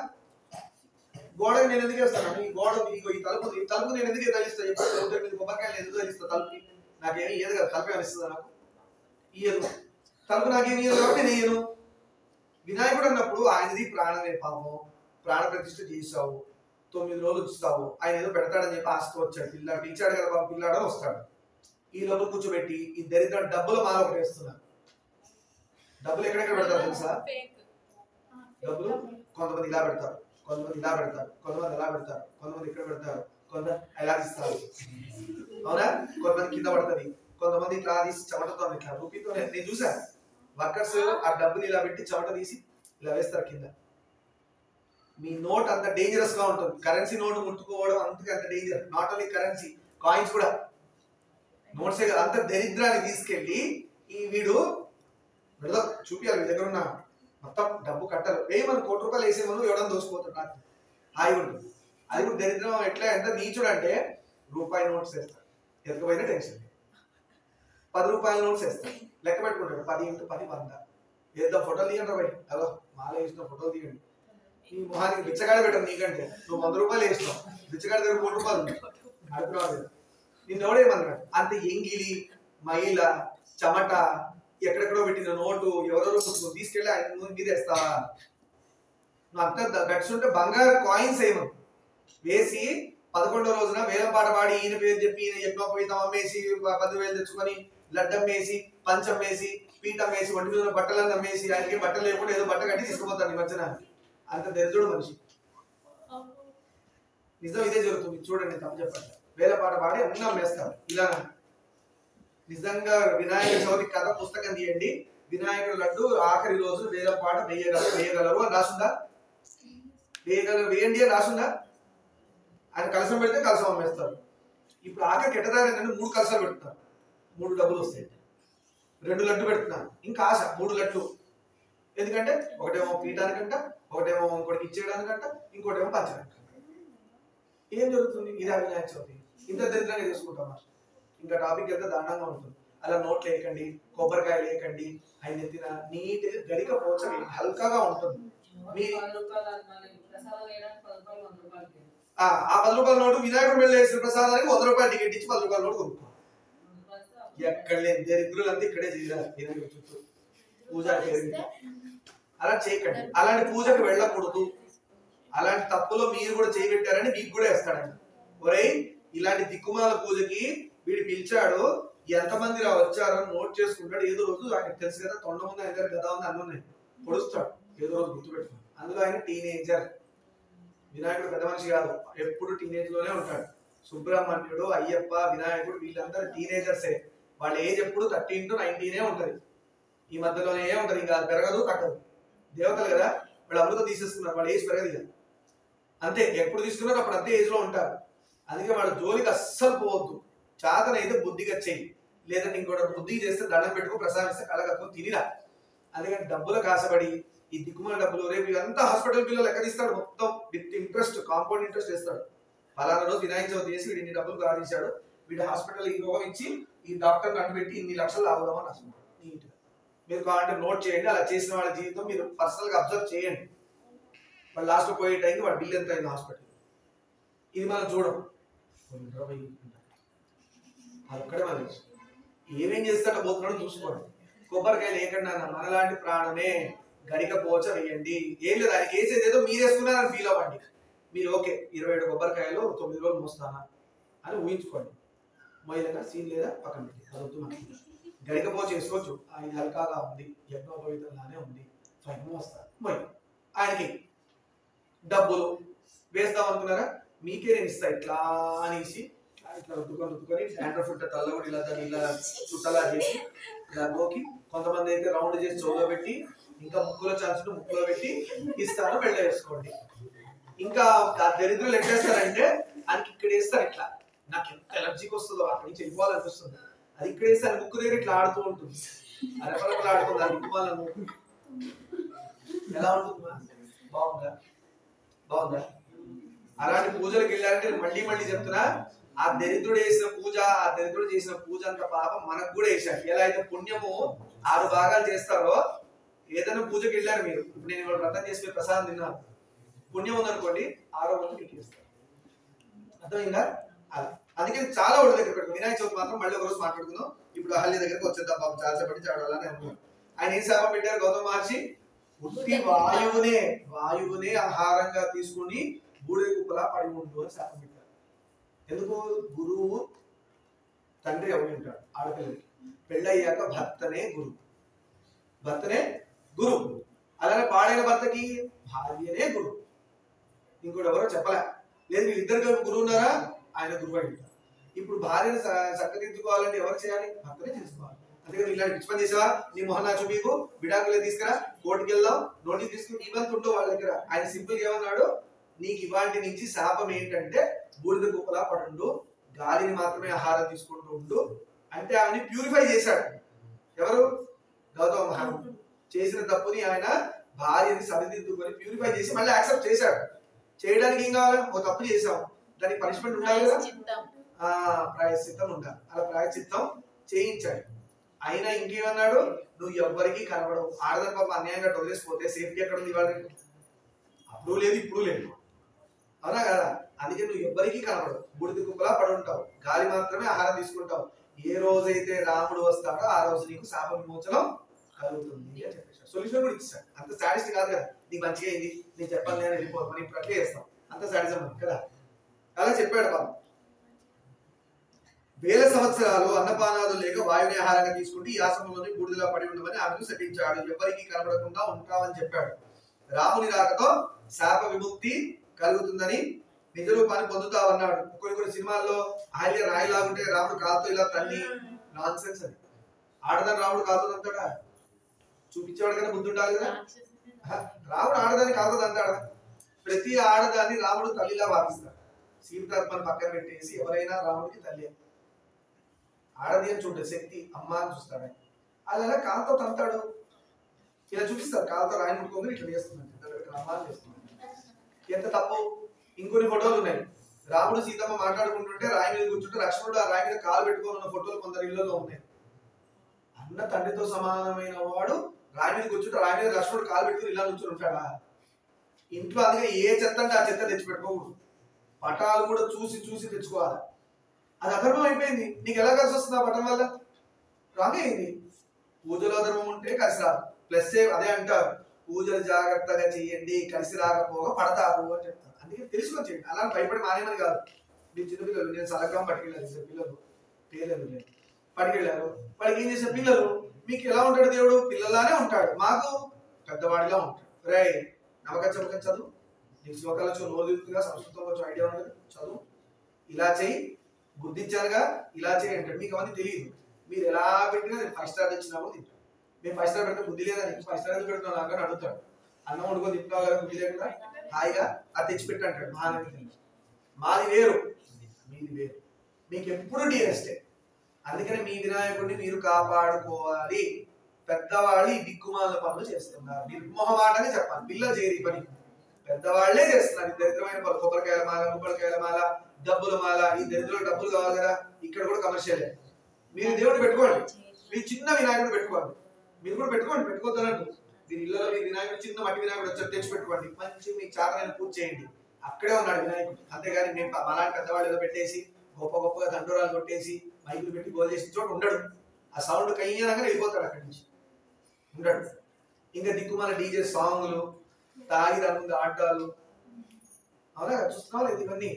గోడకి నేను ఎందుకు వేస్తాను? ఈ గోడ ఈ తలుపు నేను ఎందుకు తగిలిస్తా చెప్పి 108 కొబ్బరికాయలు ఎందుకు తగిలిస్తా? తలుపుకి నాకేమీ ఇయ్యదు కదా, తలుపు అనిస్తుందా? నాకు ఇయ్యదు. తలుపు నాకేమి ఇయ్యదు కాబట్టి నేను ఇయ్యను. వినాయకుడు అన్నప్పుడు ఆయనది ప్రాణమే పాపం, ప్రాణ ప్రతిష్ఠ చేసావు, 9 రోజులు ఇస్తావు. ఆయన ఏదో పెడతాడని చెప్పి ఆశతో వచ్చాడు. పిలిచాడు కదా బాబు, పిల్లాడో వస్తాడు. ఈ లోపల కూర్చోబెట్టి ఈ దరిద్ర డబ్బుల మాల ఒకటి వేస్తున్నారు. డబ్బులు ఎక్కడెక్కడ పెడతారు తెలుసా? డబ్బులు కొంతమంది ఇలా పెడతారు, కొంతమంది ఇలా పెడతారు, కొంతమంది ఎలా పెడతారు, కొంతమంది ఇక్కడ పెడతారు, కొంతమంది ఎలా తీస్తారు, అవునా? కొంతమంది కింద పడుతుంది, కొంతమంది ఇట్లా తీసి చెమటతో ఇట్లా రూపీతో. నేను చూసాను వర్కర్స్ ఆ డబ్బుని ఇలా పెట్టి చెమట తీసి ఇలా వేస్తారు కింద. మీ నోట్ అంత డేంజరస్ గా ఉంటుంది. కరెన్సీ నోట్ ముట్టుకోవడం అంత danger. Not only currency, coins కూడా. నోట్సే కదా, అంత దరిద్రాన్ని తీసుకెళ్ళి ఈ వీడు విడద చూపించాలి. మీ దగ్గర ఉన్న మొత్తం డబ్బు కట్టాలి, వేయమని ₹1,00,00,000 వేసేమను ఎవడని దోసుకుపోతాడు. నాకు హాయి ఉంటుంది. అది కూడా దరిద్రం ఎట్లా ఎంత నీచుడు అంటే రూపాయి నోట్స్ వేస్తాడు, ఎదకపోయినా టెన్షన్. ₹10 నోట్స్ వేస్తాడు, లెక్క పెట్టుకుంటాడు. 10 × 10 100. వేద్దాం ఫోటోలు తీయండి రాబాయి, అదో మాల వేసిన ఫోటోలు తీయండి. నీ మొహానికి బిచ్చగాడ పెట్టరు, నీకంటే నువ్వు ₹100 వేసినావు, బిచ్చగాడ దగ్గర ₹3 అడుగురాదు. నిన్ను ఎవడేమన్నాడు? అంత ఎంగిలి మైల చెమట ఎక్కడెక్కడో పెట్టిన నోటు ఎవరెవరో నువ్వు తీసుకెళ్ళి ఆయన మీద వేస్తావా? నువ్వు అంత గట్స్ ఉంటే బంగారు కాయిన్స్ వేయమను, వేసి 11వ రోజున వేలం పాట పాడి ఈయన పేరు చెప్పి ఈయన యజ్ఞోపవీతం అమ్మేసి 10,000 తెచ్చుకొని లడ్డం వేసి పంచం వేసి పీఠం వేసి ఒంటి మీద బట్టలను అమ్మేసి ఆయనకి బట్టలు లేకుండా ఏదో బట్ట కట్టి తీసుకుపోతాను ఈ మధ్యన. అంత దరిద్రుడు మనిషి. నిజం ఇదే జరుగుతుంది, చూడండి. తప్పు చెప్పండి. వేల పాట పాడి అన్నీ అమ్మేస్తారు ఇలా. నిజంగా వినాయక చవితి కథ పుస్తకం తీయండి, వినాయకుడు లడ్డు ఆఖరి రోజు వేల పాట వేయగలరు అని రాసుందా? వేయండి అని రాసుందా? ఆయన కలసం పెడితే కలసం అమ్మేస్తారు. ఇప్పుడు ఆఖరికి ఎట్టదారి 3 కలసాలు పెడుతున్నారు, 3 డబ్బులు వస్తాయి. 2 లడ్డు పెడుతున్నారు, ఇంకా ఆశ 3 లడ్లు. ఎందుకంటే ఒకటేమో పీఠానికంట, ఒకటేమో ఇంకోటికి ఇచ్చేయడానికంట, ఇంకోటేమో పంచడానికంట. ఏం జరుగుతుంది? ఇది వినాయక చవితి. ఇంత దరిద్రంగా చేసుకుంటాం. ఇంకా టాపిక్ వెళ్తే దారుణంగా ఉంటుంది. అలా నోట్లు వేయకండి, కొబ్బరికాయలు వేయకండి, ఆయన ఎత్తిన నీట్గా గడిక పోచ హల్కాగా ఉంటుంది. మీ ఆ ₹10 నోటు వినాయకుడు వెళ్ళి వేసిన ప్రసాదానికి ₹100 టికెట్ ఇచ్చి ₹10 నోటు కొనుక్కో. ఎక్కడ లేని దరిద్రులంతా ఇక్కడే చేయాలి. వినాయకుడి చుట్టూ పూజ అలా చేయకండి. అలాంటి పూజకు వెళ్ళకూడదు. అలాంటి తప్పులో మీరు కూడా చేయబెట్టారని మీకు కూడా వేస్తాడండి. ఒరేయ్, ఇలాంటి దిక్కుమాల పూజకి వీడు పిలిచాడు, ఎంతమంది వచ్చారో నోట్ చేసుకుంటాడు. ఏదో రోజు ఆయనకు తెలుసు కదా, తొండ ముందు ఆయన దగ్గర గదా ఉంది, అన్నీ ఉన్నాయి, పొడుస్తాడు. ఏదో రోజు గుర్తుపెట్టుకున్నాడు. అందులో ఆయన టీనేజర్. వినాయకుడు పెద్ద మనిషి కాదు, ఎప్పుడు టీనేజ్ లోనే ఉంటాడు. సుబ్రహ్మణ్యుడు, అయ్యప్ప, వినాయకుడు వీళ్ళందరూ టీనేజర్సే. వాళ్ళ ఏజ్ ఎప్పుడు 13 to 19 ఉంటది. ఈ మధ్యలోనే ఉంటది, ఇంకా పెరగదు తగ్గదు. దేవతలు కదా, వాళ్ళు అమృతం తీసేసుకున్నారు, వాళ్ళ ఏజ్ పెరగదు ఇక. అంతే, ఎప్పుడు తీసుకున్నారో అప్పుడు అంతే ఏజ్ లో ఉంటారు. అందుకే వాళ్ళ జోలికి అస్సలు పోవద్దు. చాతనైతే బుద్ధిగా చెయ్యి, లేదంటే ఇంకోటి బుద్ధికి చేస్తే దండం పెట్టుకో, ప్రసాదిస్తే కళ్ళకత్తుకొని తినిరా. అందుకని డబ్బులకు ఆశపడి ఈ దిక్కుమాల డబ్బులు, రేపు ఇదంతా హాస్పిటల్ బిల్లు లెక్క తీస్తాడు, మొత్తం విత్ ఇంట్రెస్ట్, కాంపౌండ్ ఇంట్రెస్ట్ వేస్తాడు. పలానా రోజు వినాయక చవితి చేసి వీడు ఇన్ని డబ్బులు కాదించాడు, వీడు హాస్పిటల్ ఈ రోగం ఇచ్చి ఈ డాక్టర్ అంటుపెట్టి ఇన్ని లక్షలు లాగుదామని రాసుకుంటాడు. నీట్గా మీరు కావాలంటే నోట్ చేయండి. అలా చేసిన వాళ్ళ జీవితం మీరు పర్సనల్గా అబ్జర్వ్ చేయండి. వాళ్ళు లాస్ట్లో పోయే టైంకి వాడు బిల్ ఎంత అయింది హాస్పిటల్. ఇది మనం చూడం, అక్కడే మనం ఏమేం చేస్తాడో పోతున్నాడో చూసుకోండి. కొబ్బరికాయలు వేయకండి అన్న, మనలాంటి ప్రాణమే. గడిక పోచ వేయండి, ఏం లేదు. ఆయనకి వేసేది ఏదో మీరు వేసుకున్నారని ఫీల్ అవ్వండి. మీరు ఓకే 27 కొబ్బరికాయలు 9 రోజులు మోస్తానా అని ఊహించుకోండి. మొయ్యలేక సీన్ లేదా పక్కన పెట్టి అదొద్దు. మనకి గడిక పోచ వేసుకోవచ్చు, ఇది హల్కాగా ఉంది, యజ్ఞోపవీతంలానే ఉంది, ఫైన్ మోస్తారు మొయ్యి. ఆయనకి డబ్బులు వేస్తాం అనుకున్నారా? మీకే నేను ఇస్తా ఇట్లా అనేసి ఇట్లా రుద్దుకొని డాండ్రఫ్ ఉంటే తల్ల కూడా ఇలా దాన్ని ఇలా చుట్టలా చేసి ఇలా నోకి, కొంతమంది అయితే రౌండ్ చేసి చౌలో పెట్టి, ఇంకా ముక్కులో చాల్చుంటూ ముక్కులో పెట్టి ఇస్తాను, వెళ్ళ వేసుకోండి. ఇంకా దరిద్రులు ఎట్లేస్తారంటే ఆయనకి ఇక్కడ వేస్తారు ఇట్లా. నాకు ఎంత ఎలర్జీకి వస్తుందో అక్కడి నుంచి వెళ్ళిపోవాలనిపిస్తుంది. అది ఇక్కడ వేస్తే ఆయన ముక్కు దగ్గర ఇట్లా ఆడుతూ ఉంటుంది, అరపరపలు ఆడుతుంది. అది ఇవ్వాలను ఎలా ఉంటుంది? బాగుందా? బాగుందా? అలాంటి పూజలకు వెళ్ళాలంటే మళ్ళీ మళ్ళీ చెప్తున్నా, ఆ దరిద్రుడు వేసిన పూజ, ఆ దరిద్రుడు చేసిన పూజ అంత పాపం మనకు కూడా వేశాడు. ఎలా అయితే పుణ్యము 6 భాగాలు చేస్తారో, ఏదైనా పూజకి వెళ్ళారు మీరు, ఇప్పుడు నేను వ్రతం చేసి ప్రసాదం తిన్నాను, పుణ్యం ఉందనుకోండి 6వ వంతు మీకు ఇస్తారు. అర్థమైందా? అలా అందుకే చాలా ఒడి దగ్గర పెట్టుకో. వినాయక చవితి మాత్రం మళ్ళీ ఒక రోజు మాట్లాడుకుందాం. ఇప్పుడు అహల్య దగ్గరకు వచ్చేద్దాం. బాబు చాలా సేపటి చాడాలని అనుకున్నాం. ఆయన ఏం శాపం పెట్టారు? గౌతమ మహర్షి ఉట్టి వాయువునే ఆహారంగా తీసుకుని బూడిద కుప్పలా పడి ఉండు అని శాపం పెట్టారు. ఎందుకు? గురువు తండ్రి ఎవరు ఉంటాడు ఆడపిల్లలకి, పెళ్ళయ్యాక భర్తనే గురువు. అలానే పాడైన భర్తకి భార్యనే గురువు, ఇంకోటి ఎవరో చెప్పలే. లేదు వీళ్ళిద్దరు గురువు ఉన్నారా, ఆయన గురువు అంటారు. ఇప్పుడు భార్యను చక్కదిద్దుకోవాలంటే ఎవరు చేయాలి? భర్తనే చేసుకోవాలి. అందుకని ఇలాంటి పిచ్చి పని చేసావా, నీ మొహన్ నాచు మీకు విడాకులే తీసుకురా, కోర్టుకి వెళ్దాం, నోటీస్ తీసుకుని ఇవంతా ఉండవు వాళ్ళ దగ్గర. ఆయన సింపుల్ గా ఏమన్నాడు? నీకు ఇవాటి నుంచి శాపం ఏంటంటే బూడిద కుప్పలా పడుండు, గాలిని మాత్రమే ఆహారం తీసుకుంటూ ఉండు, అంటే ఆమెని ప్యూరిఫై చేశాడు. ఎవరు? గౌతమ మహాముని. చేసిన తప్పుని ఆయన భార్యని సరిదిద్దుకొని ప్యూరిఫై చేసి మళ్ళీ యాక్సెప్ట్ చేశాడు. చేయడానికి ఏం కావాలి? ఒక తప్పు చేసాం, దానికి పనిష్మెంట్ ఉండాలి కదా, ప్రాయశ్చిత్తం ఉండాలి. అలా ప్రాయశ్చిత్తం చేయించాడు. అయినా ఇంకేమన్నాడు? నువ్వు ఎవ్వరికి కనబడవు. ఆడదాని పాప అన్యాయంగా వదిలేసిపోతే సేఫ్టీ ఎక్కడ ఉంది? ఇవాళ అప్పుడు లేదు, ఇప్పుడు లేదు, అవునా కదా? అందుకే నువ్వు ఎవ్వరికి కనబడవు, బుడిది కుప్పలా పడి ఉంటావు, గాలి మాత్రమే ఆహారం తీసుకుంటావు. ఏ రోజైతే రాముడు వస్తాడో ఆ రోజు నీకు శాప విమోచనం కలుగుతుంది అని చెప్పేసి సొల్యూషన్ కూడా ఇచ్చాడు. అంత సాడిస్ట్ కాదు కదా, నీకు మంచిగా అయింది, నేను చెప్పాలి నేను వెళ్ళిపోదు, మనం ఇప్పుడు అట్లే చేస్తాం, అంత సాడిజం కదా. అలా చెప్పాడు బాబు. వేల సంవత్సరాలు అన్నపానాలు లేక వాయుని ఆహారంగా తీసుకుంటే ఈ ఆశ్రమంలోని బూడిదలా పడి ఉండమని ఆమెను శపించాడు. ఎవరికి కనబడకుండా ఉంటామని చెప్పాడు. రాముని రాకతో శాప విముక్తి కలుగుతుందని నిజ రూపాన్ని పొందుతావన్నాడు. కొన్ని సినిమాల్లో ఆల్య రాయిలాగుంటే రాముడు కాలుతో ఇలా తన్ని, నాన్ సెన్స్ అది. ఆడదాన్ని రాముడు కాలుతో అంటాడా? చూపించేవాడు కదా, బుద్ధి ఉండాలి కదా. రాముడు ఆడదాన్ని కాలుతో అంటాడా? ప్రతి ఆడదాన్ని రాముడు తల్లిలా భావిస్తాడు. సీతాత్మని పక్కన పెట్టేసి ఎవరైనా రాముడికి తల్లి, ఆడది అని చూడండి, శక్తి అమ్మ అని చూస్తాడు. అలా కాలుతో తంతాడు, ఇలా చూపిస్తారు, కాలుతో రాయి ముట్టుకొని ఇట్లా చేస్తున్నాడు, అమ్మ అని చేస్తున్నాడు. ఎంత తప్పు. ఇంకొన్ని ఫోటోలు ఉన్నాయి, రాముడు సీతమ్మ మాట్లాడుకుంటుంటే రాయి మీద కూర్చుంటే లక్ష్మణుడు ఆ రాయి మీద కాలు పెట్టుకొని ఉన్న ఫోటోలు కొందరు ఇళ్లలో ఉన్నాయి. అన్న తండ్రితో సమానమైన వాడు రాయి మీద కూర్చుంటే రాయి మీద లక్ష్మణుడు కాలు పెట్టుకుని ఇలా కూర్చుని ఉంటాడా? ఇంట్లో అందుకే ఏ చెత్త అంటే ఆ చెత్త తెచ్చి పెట్టుకోకూడదు. పటాలు కూడా చూసి చూసి తెచ్చుకోవాలి. అది అధర్మం అయిపోయింది. నీకు ఎలా కలిసి వస్తుంది ఆ పటం వల్ల? రాంగ్ అయింది. పూజలో ధర్మం ఉంటే కలిసి రాదు. ప్లస్ అదే అంటారు, పూజలు జాగ్రత్తగా చెయ్యండి, కలిసి రాకపోగా పడతారు అని చెప్తారు. అందుకే తెలుసుకొని చేయండి. అలా భయపడి మానేమని కాదు. మీరు చిన్నపిల్లలు, నేను సలగ్రామం పట్టుకెళ్ళారు, ఇద్దరు పిల్లలు పేర్లేదు పట్టుకెళ్ళారు. వాడికి ఏం చేసిన పిల్లలు, మీకు ఎలా ఉంటాడు దేవుడు? పిల్లలానే ఉంటాడు, మాకు పెద్దవాడిలా ఉంటాడు. రే నమ్మకం చెప్పకం చదువు, నీకు శ్లోకాలు వచ్చి నోరు దిగుతుందిగా, సంస్కృతం కొంచెం ఐడియా ఉండదు, చదువు, ఇలా చెయ్యి, గుర్తించాలిగా, ఇలా చేయి అంటాడు. మీకు అవన్నీ తెలియదు. మీరు ఎలా పెట్టినా నేను 5 స్టార్ తెచ్చినప్పుడు తింటాడు. మేము 5 స్టార్ పెడితే బుద్ధి లేదా, నీకు 5 స్టార్ ఎందుకు పెడుతున్నావు నాకు అని అడుగుతాడు. అన్నం వండుకొని తింటున్నావు కదా బుద్ధి లేకుండా, హాయిగా అది తెచ్చిపెట్టి అంటాడు. మాది వేరు, మీది వేరు, మీకు ఎప్పుడు డియరెస్టే. అందుకని మీ వినాయకుడిని మీరు కాపాడుకోవాలి. పెద్దవాళ్ళు ఈ దిక్కుమాల పనులు చేస్తున్నారు, నిర్మోహమాటనే చెప్పాలి. పిల్లలు చేయరు ఈ పని, పెద్దవాళ్లే చేస్తున్నారు. దరిద్రమైన పనులు, కొబ్బరికాయల మాల, గుబ్బడికాయల మాల, డబ్బుల మాల. ఈ దరిద్రంలో డబ్బులు కావాలి కదా, ఇక్కడ కూడా కమర్షియలే. మీరు దేవుడు పెట్టుకోండి, మీ చిన్న వినాయకుడు పెట్టుకోండి, మీరు కూడా పెట్టుకోండి, పెట్టుకోవద్దన్నట్టు. మీరు ఇళ్ళలో మీ వినాయకుడు చిన్న మట్టి వినాయకుడు వచ్చి తెచ్చి పెట్టుకోండి, మంచి మీకు చాతనైన పూజ చేయండి, అక్కడే ఉన్నాడు వినాయకుడు. అంతేగాని మేము అలాంటి పెద్దవాళ్ళు ఏదో పెట్టేసి గొప్పగా దండోరాలు కొట్టేసి మైకులు పెట్టి గోల్ చేసిన చోట ఉండడు. ఆ సౌండ్ కయ్యనగా వెళ్ళిపోతాడు, అక్కడి నుంచి ఉండడు. ఇంకా దిక్కుమాల డీజే సాంగ్లు, తాగి దాని ముందు ఆడ్డాలు, అవునా చూస్తున్నావు లేదు ఇవన్నీ.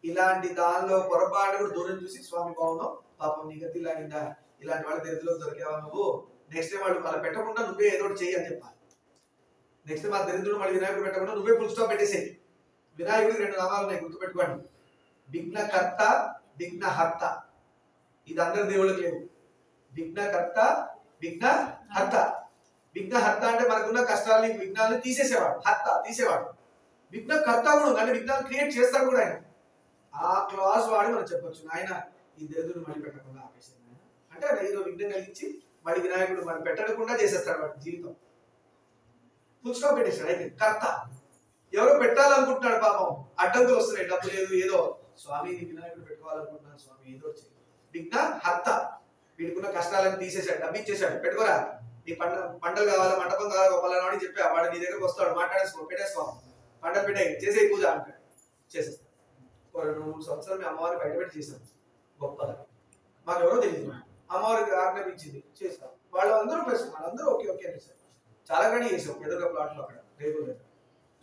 ఇలాంటి దానిలో పొరపాటు కూడా దూరం చూసి స్వామి బాగున్నావు, పాపం నీ గతి ఇలాగిందా, ఇలాంటి వాళ్ళ దరిద్రలో దొరికేవా నువ్వు, నెక్స్ట్ టైం వాళ్ళు అలా పెట్టకుండా నువ్వే ఏదో ఒకటి చెయ్యి అని చెప్పాలి. నెక్స్ట్ టైం ఆ దరిద్రుడు మళ్ళీ వినాయకుడు పెట్టకుండా నువ్వే ఫుల్ స్టాప్ పెట్టేసేయి. వినాయకుడికి 2 నామాలు ఉన్నాయి, గుర్తుపెట్టుకోండి. విఘ్నకర్త, విఘ్నహర్త. ఇది అందరి దేవుళ్ళకి లేవు. విఘ్నకర్త, విఘ్నహర్త. విఘ్నహర్త అంటే మనకున్న కష్టాలని, విఘ్నాలను తీసేసేవాడు. హర్త తీసేవాడు. విఘ్నకర్త కూడా అంటే విఘ్నాలు క్రియేట్ చేస్తాడు కూడా ఆయన. ఆ క్లాస్ వాడి మనం చెప్పొచ్చు, ఆయన ఈ దరిద్రుడు మళ్ళీ పెట్టకుండా ఆపేసాడు అంటే ఏదో విఘ్నం కలిగించి మళ్ళీ వినాయకుడు మనం పెట్టకుండా చేసేస్తాడు వాడి జీవితం. ఫుల్ స్టాప్ పెట్టేశాడు. అయితే కర్త, ఎవరో పెట్టాలనుకుంటున్నాడు, పాపం అడ్డంకులు వస్తున్నాయి, డబ్బు లేదు, ఏదో స్వామి వినాయకుడు పెట్టుకోవాలనుకుంటున్నాను స్వామి, ఏదో వచ్చింది. విఘ్న హర్త, వీడికున్న కష్టాలను తీసేశాడు, డబ్బు ఇచ్చేశాడు, పెట్టుకోరా, నీ పంటలు కావాలా, మండపం కావాలా, గొప్పలని చెప్పి వాడు నీ దగ్గరకు వస్తాడు, మాట్లాడేసుకో, పెట్టేసుకో, పంటలు పెట్టే, చేసే పూజ అంటాడు, చేసేస్తాడు. 2-3 సంవత్సరాలు మీ అమ్మవారిని బయటపెట్టి చేశాను గొప్పగా, మాకు ఎవరో తెలియదు, అమ్మవారికి ఆజ్ఞాపించింది చేస్తాం. వాళ్ళు అందరూ పేసుకున్నారు, అందరూ ఓకే ఓకే అనేసారు. చాలా కానీ చేసాం ఎదురుగా ప్లాట్లో అక్కడ రేపు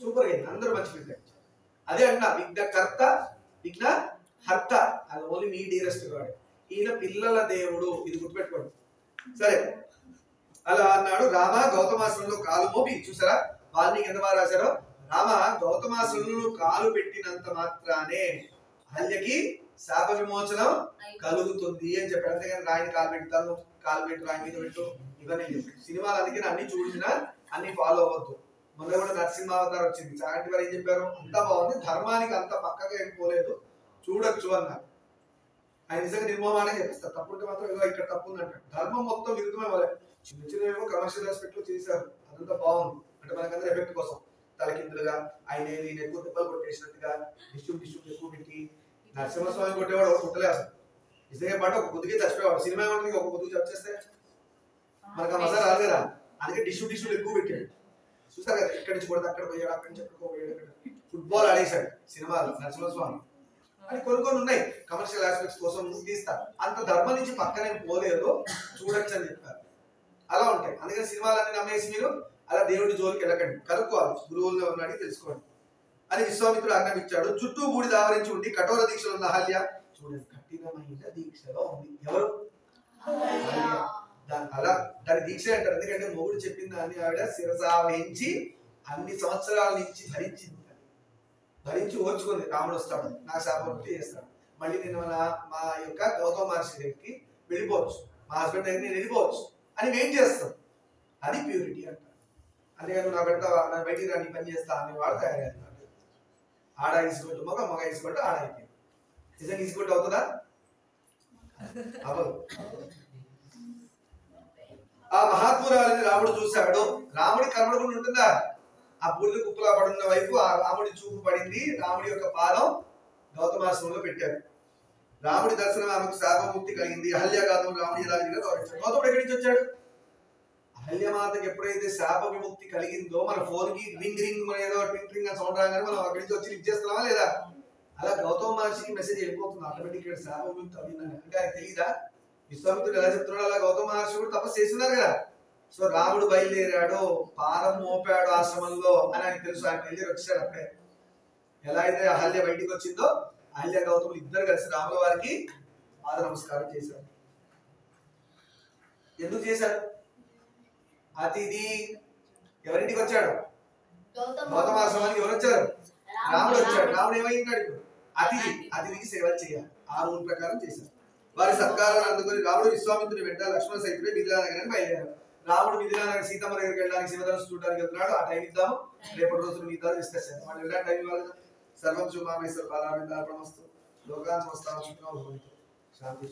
సూపర్ అయింది, అందరూ మంచి ఫీడ్బ్యాక్. అదే అన్న విఘ్నకర్త, విఘ్న హర్త, అది ఓన్లీ మీ డీరెస్ట్ వాడు. ఈయన పిల్లల దేవుడు, ఇది గుర్తుపెట్టుకోండి. సరే అలా అన్నాడు. రామ గౌతమాశ్రమంలో కాలు మోపి, చూసారా వాల్మీకి ఎంత బాగా రాశారో, రామ గౌతమాశ్రమంలో కాలు పెట్టినంత మాత్రానే అహల్యకి శాప విమోచనం కలుగుతుంది అని చెప్పాడు. అంతేగాని రాయిని కాలు పెడతాను, కాలు పెట్టు, రాయి మీద పెట్టు, ఇవన్నీ చెప్పాడు. సినిమాలు అందుకే అన్ని చూసినా అన్ని ఫాలో అవ్వద్దు. మొన్న కూడా నరసింహావతారం వచ్చింది, చాగంటి వారు ఏం చెప్పారు, అంత బాగుంది, ధర్మానికి అంత పక్కగా ఏం పోలేదు, చూడొచ్చు అన్నారు. ఆయన నిజంగా నిర్మమానే చెప్పిస్తారు. తప్పు ఉంటే మాత్రం ఏదో ఇక్కడ తప్పు ఉంది అంటాడు. ధర్మం మొత్తం విరుద్ధమే వాళ్ళే. చిన్న చిన్నవేమో కమర్షియల్ ఆస్పెక్ట్ లో చేశారు, అదంతా బాగుంది. అంటే మనకందరూ ఎఫెక్ట్ కోసం తలకిందులుగా ఆయన ఈయన ఎక్కువ దెబ్బలు కొట్టేసినట్టుగా డిస్ట్రిబ్యూషన్ ఎక్కువ పెట్టి నరసింహస్వామి కొట్టేవాడు ఒక కుట్టలే అసలు. నిజంగా పాటు ఒక కుదికి చచ్చిపోయేవాడు. సినిమా ఉంటుంది, ఒక కుదుకు చచ్చేస్తే మనకు ఆ మజా రాదు కదా. అందుకే డిస్ట్రిబ్యూషన్ ఎక్కువ పెట్టాడు. చూసారు కదా, ఇక్కడి నుంచి కొడితే అక్కడ పోయాడు, అక్కడి నుంచి ఎక్కడికో పోయాడు. ఫుట్బాల్ ఆడేశాడు సినిమాలు నరసింహస్వామి అని కొన్ని ఉన్నాయి. కమర్షియల్ ఆస్పెక్ట్స్ కోసం తీస్తారు. అంత ధర్మం నుంచి పక్కనే పోలేదు, చూడొచ్చు అని చెప్పారు. అలా ఉంటాయి. అందుకని సినిమాలన్నీ నమ్మేసి మీరు అలా దేవుడి జోలికి వెళ్ళకండి, కనుక్కోవాలి, గురువుల్లో ఉన్నాడు తెలుసుకోండి అని విశ్వామిత్రుడు ఆజ్ఞాపించాడు. చుట్టూ బూడిద ఆవరించి ఉండి కఠోర దీక్షలో ఉన్న అహల్య చూడండి, కఠినమైన దీక్షలో ఉంది. ఎవరు? అలా దాని దీక్ష అంటారు. ఎందుకంటే మొగుడు చెప్పిన దాన్ని ఆవిడ శిరసావహించి అన్ని సంవత్సరాల నుంచి భరించింది. భరించి ఓర్చుకుంది. రాముడు వస్తాడు, నాకు శాపముక్తి చేస్తాడు, మళ్ళీ నేను మా యొక్క గౌతమ మహర్షి దగ్గరికి వెళ్ళిపోవచ్చు, మా హస్బెండ్ దగ్గర నేను వెళ్ళిపోవచ్చు అని వెయిట్ చేస్తాం. అది ప్యూరిటీ అంటారు. అందుకని నువ్వు నా పెడతావా, నా బయటికి రాని పని చేస్తా అని వాడు తయారయ్యాడు. ఆడ ఈసుకొట్టు మగ, మగ ఈసుకొట్టు ఆడ అయిపోయింది. నిజంగా ఈసుకొట్టు అవుతుందా? అవ్వదు. ఆ మహాత్మురాలని రాముడు చూశాడు. రాముడి కనబడకుండా ఉంటుందా? ఆ బూడిద కుప్పలా పడున్న వైపు ఆ రాముడి చూపు పడింది. రాముడి యొక్క పాదం గౌతమాశ్రమంలో పెట్టారు. రాముడి దర్శనం ఆమెకు శాపముక్తి కలిగింది. అహల్యాఘాతం రాముడి ఎలా గౌరవించాడు. గౌతముడు ఎక్కడి నుంచి వచ్చాడు? అహల్యమాతకి ఎప్పుడైతే శాప విముక్తి కలిగిందో మన ఫోన్ కి రింగ్ రింగ్ ఏదో ట్వింగ్ ట్రింగ్ అని సౌండ్ రాగానే మనం అక్కడి నుంచి వచ్చి లిఫ్ట్ చేస్తున్నామా లేదా? అలా గౌతమ మహర్షికి మెసేజ్ వెళ్ళిపోతుంది ఆటోమేటిక్ గా, శాప విముక్తి అయిందని. అంటే ఆయన తెలియదా? విశ్వామిత్రుడు ఎలా చెప్తున్నాడు అలా గౌతమ మహర్షి కూడా తపస్సు చేస్తున్నారు కదా. సో రాముడు బయలుదేరాడు, పాదం మోపాడు ఆశ్రమంలో అని ఆయన తెలుసు. ఆయన బయలుదేరి వచ్చాడు. అప్పుడే ఎలా అయితే అహల్య బయటికి వచ్చిందో అహల్య గౌతములు ఇద్దరు కలిసి రాముల వారికి పాద నమస్కారం చేశారు. ఎందుకు చేశారు? అతిథి ఎవరింటికి వచ్చాడు? గౌతమాశ్రమానికి ఎవరు వచ్చారు? రాముడు వచ్చాడు. రాముడు ఏమైంటాడు? ఇప్పుడు అతిథి. అతిథికి సేవలు చేయాలి. ఆ రూల్ ప్రకారం చేశారు. వారి సత్కారాలు అందుకొని రాముడు విశ్వామిత్రుని వెంట లక్ష్మణ సైతుడే మిథిలా నగరానికి బయలుదేరారు. రాముడు మిథిలా నగర్ సీతమ్మ దగ్గరికి వెళ్ళడానికి శివధనుస్సు చూడడానికి వెళ్తున్నాడు. ఆ టైం ఇద్దాము, రేపటి రోజులు మిగతా డిస్కస్ చేద్దాం. వాళ్ళు వెళ్ళడానికి టైం ఇవ్వాలి. సర్వం శుభామేశ్వర బాలామిందార్పణమస్తు. లోకాన్ సమస్తాం సుఖినో భవంతు. శాంతి.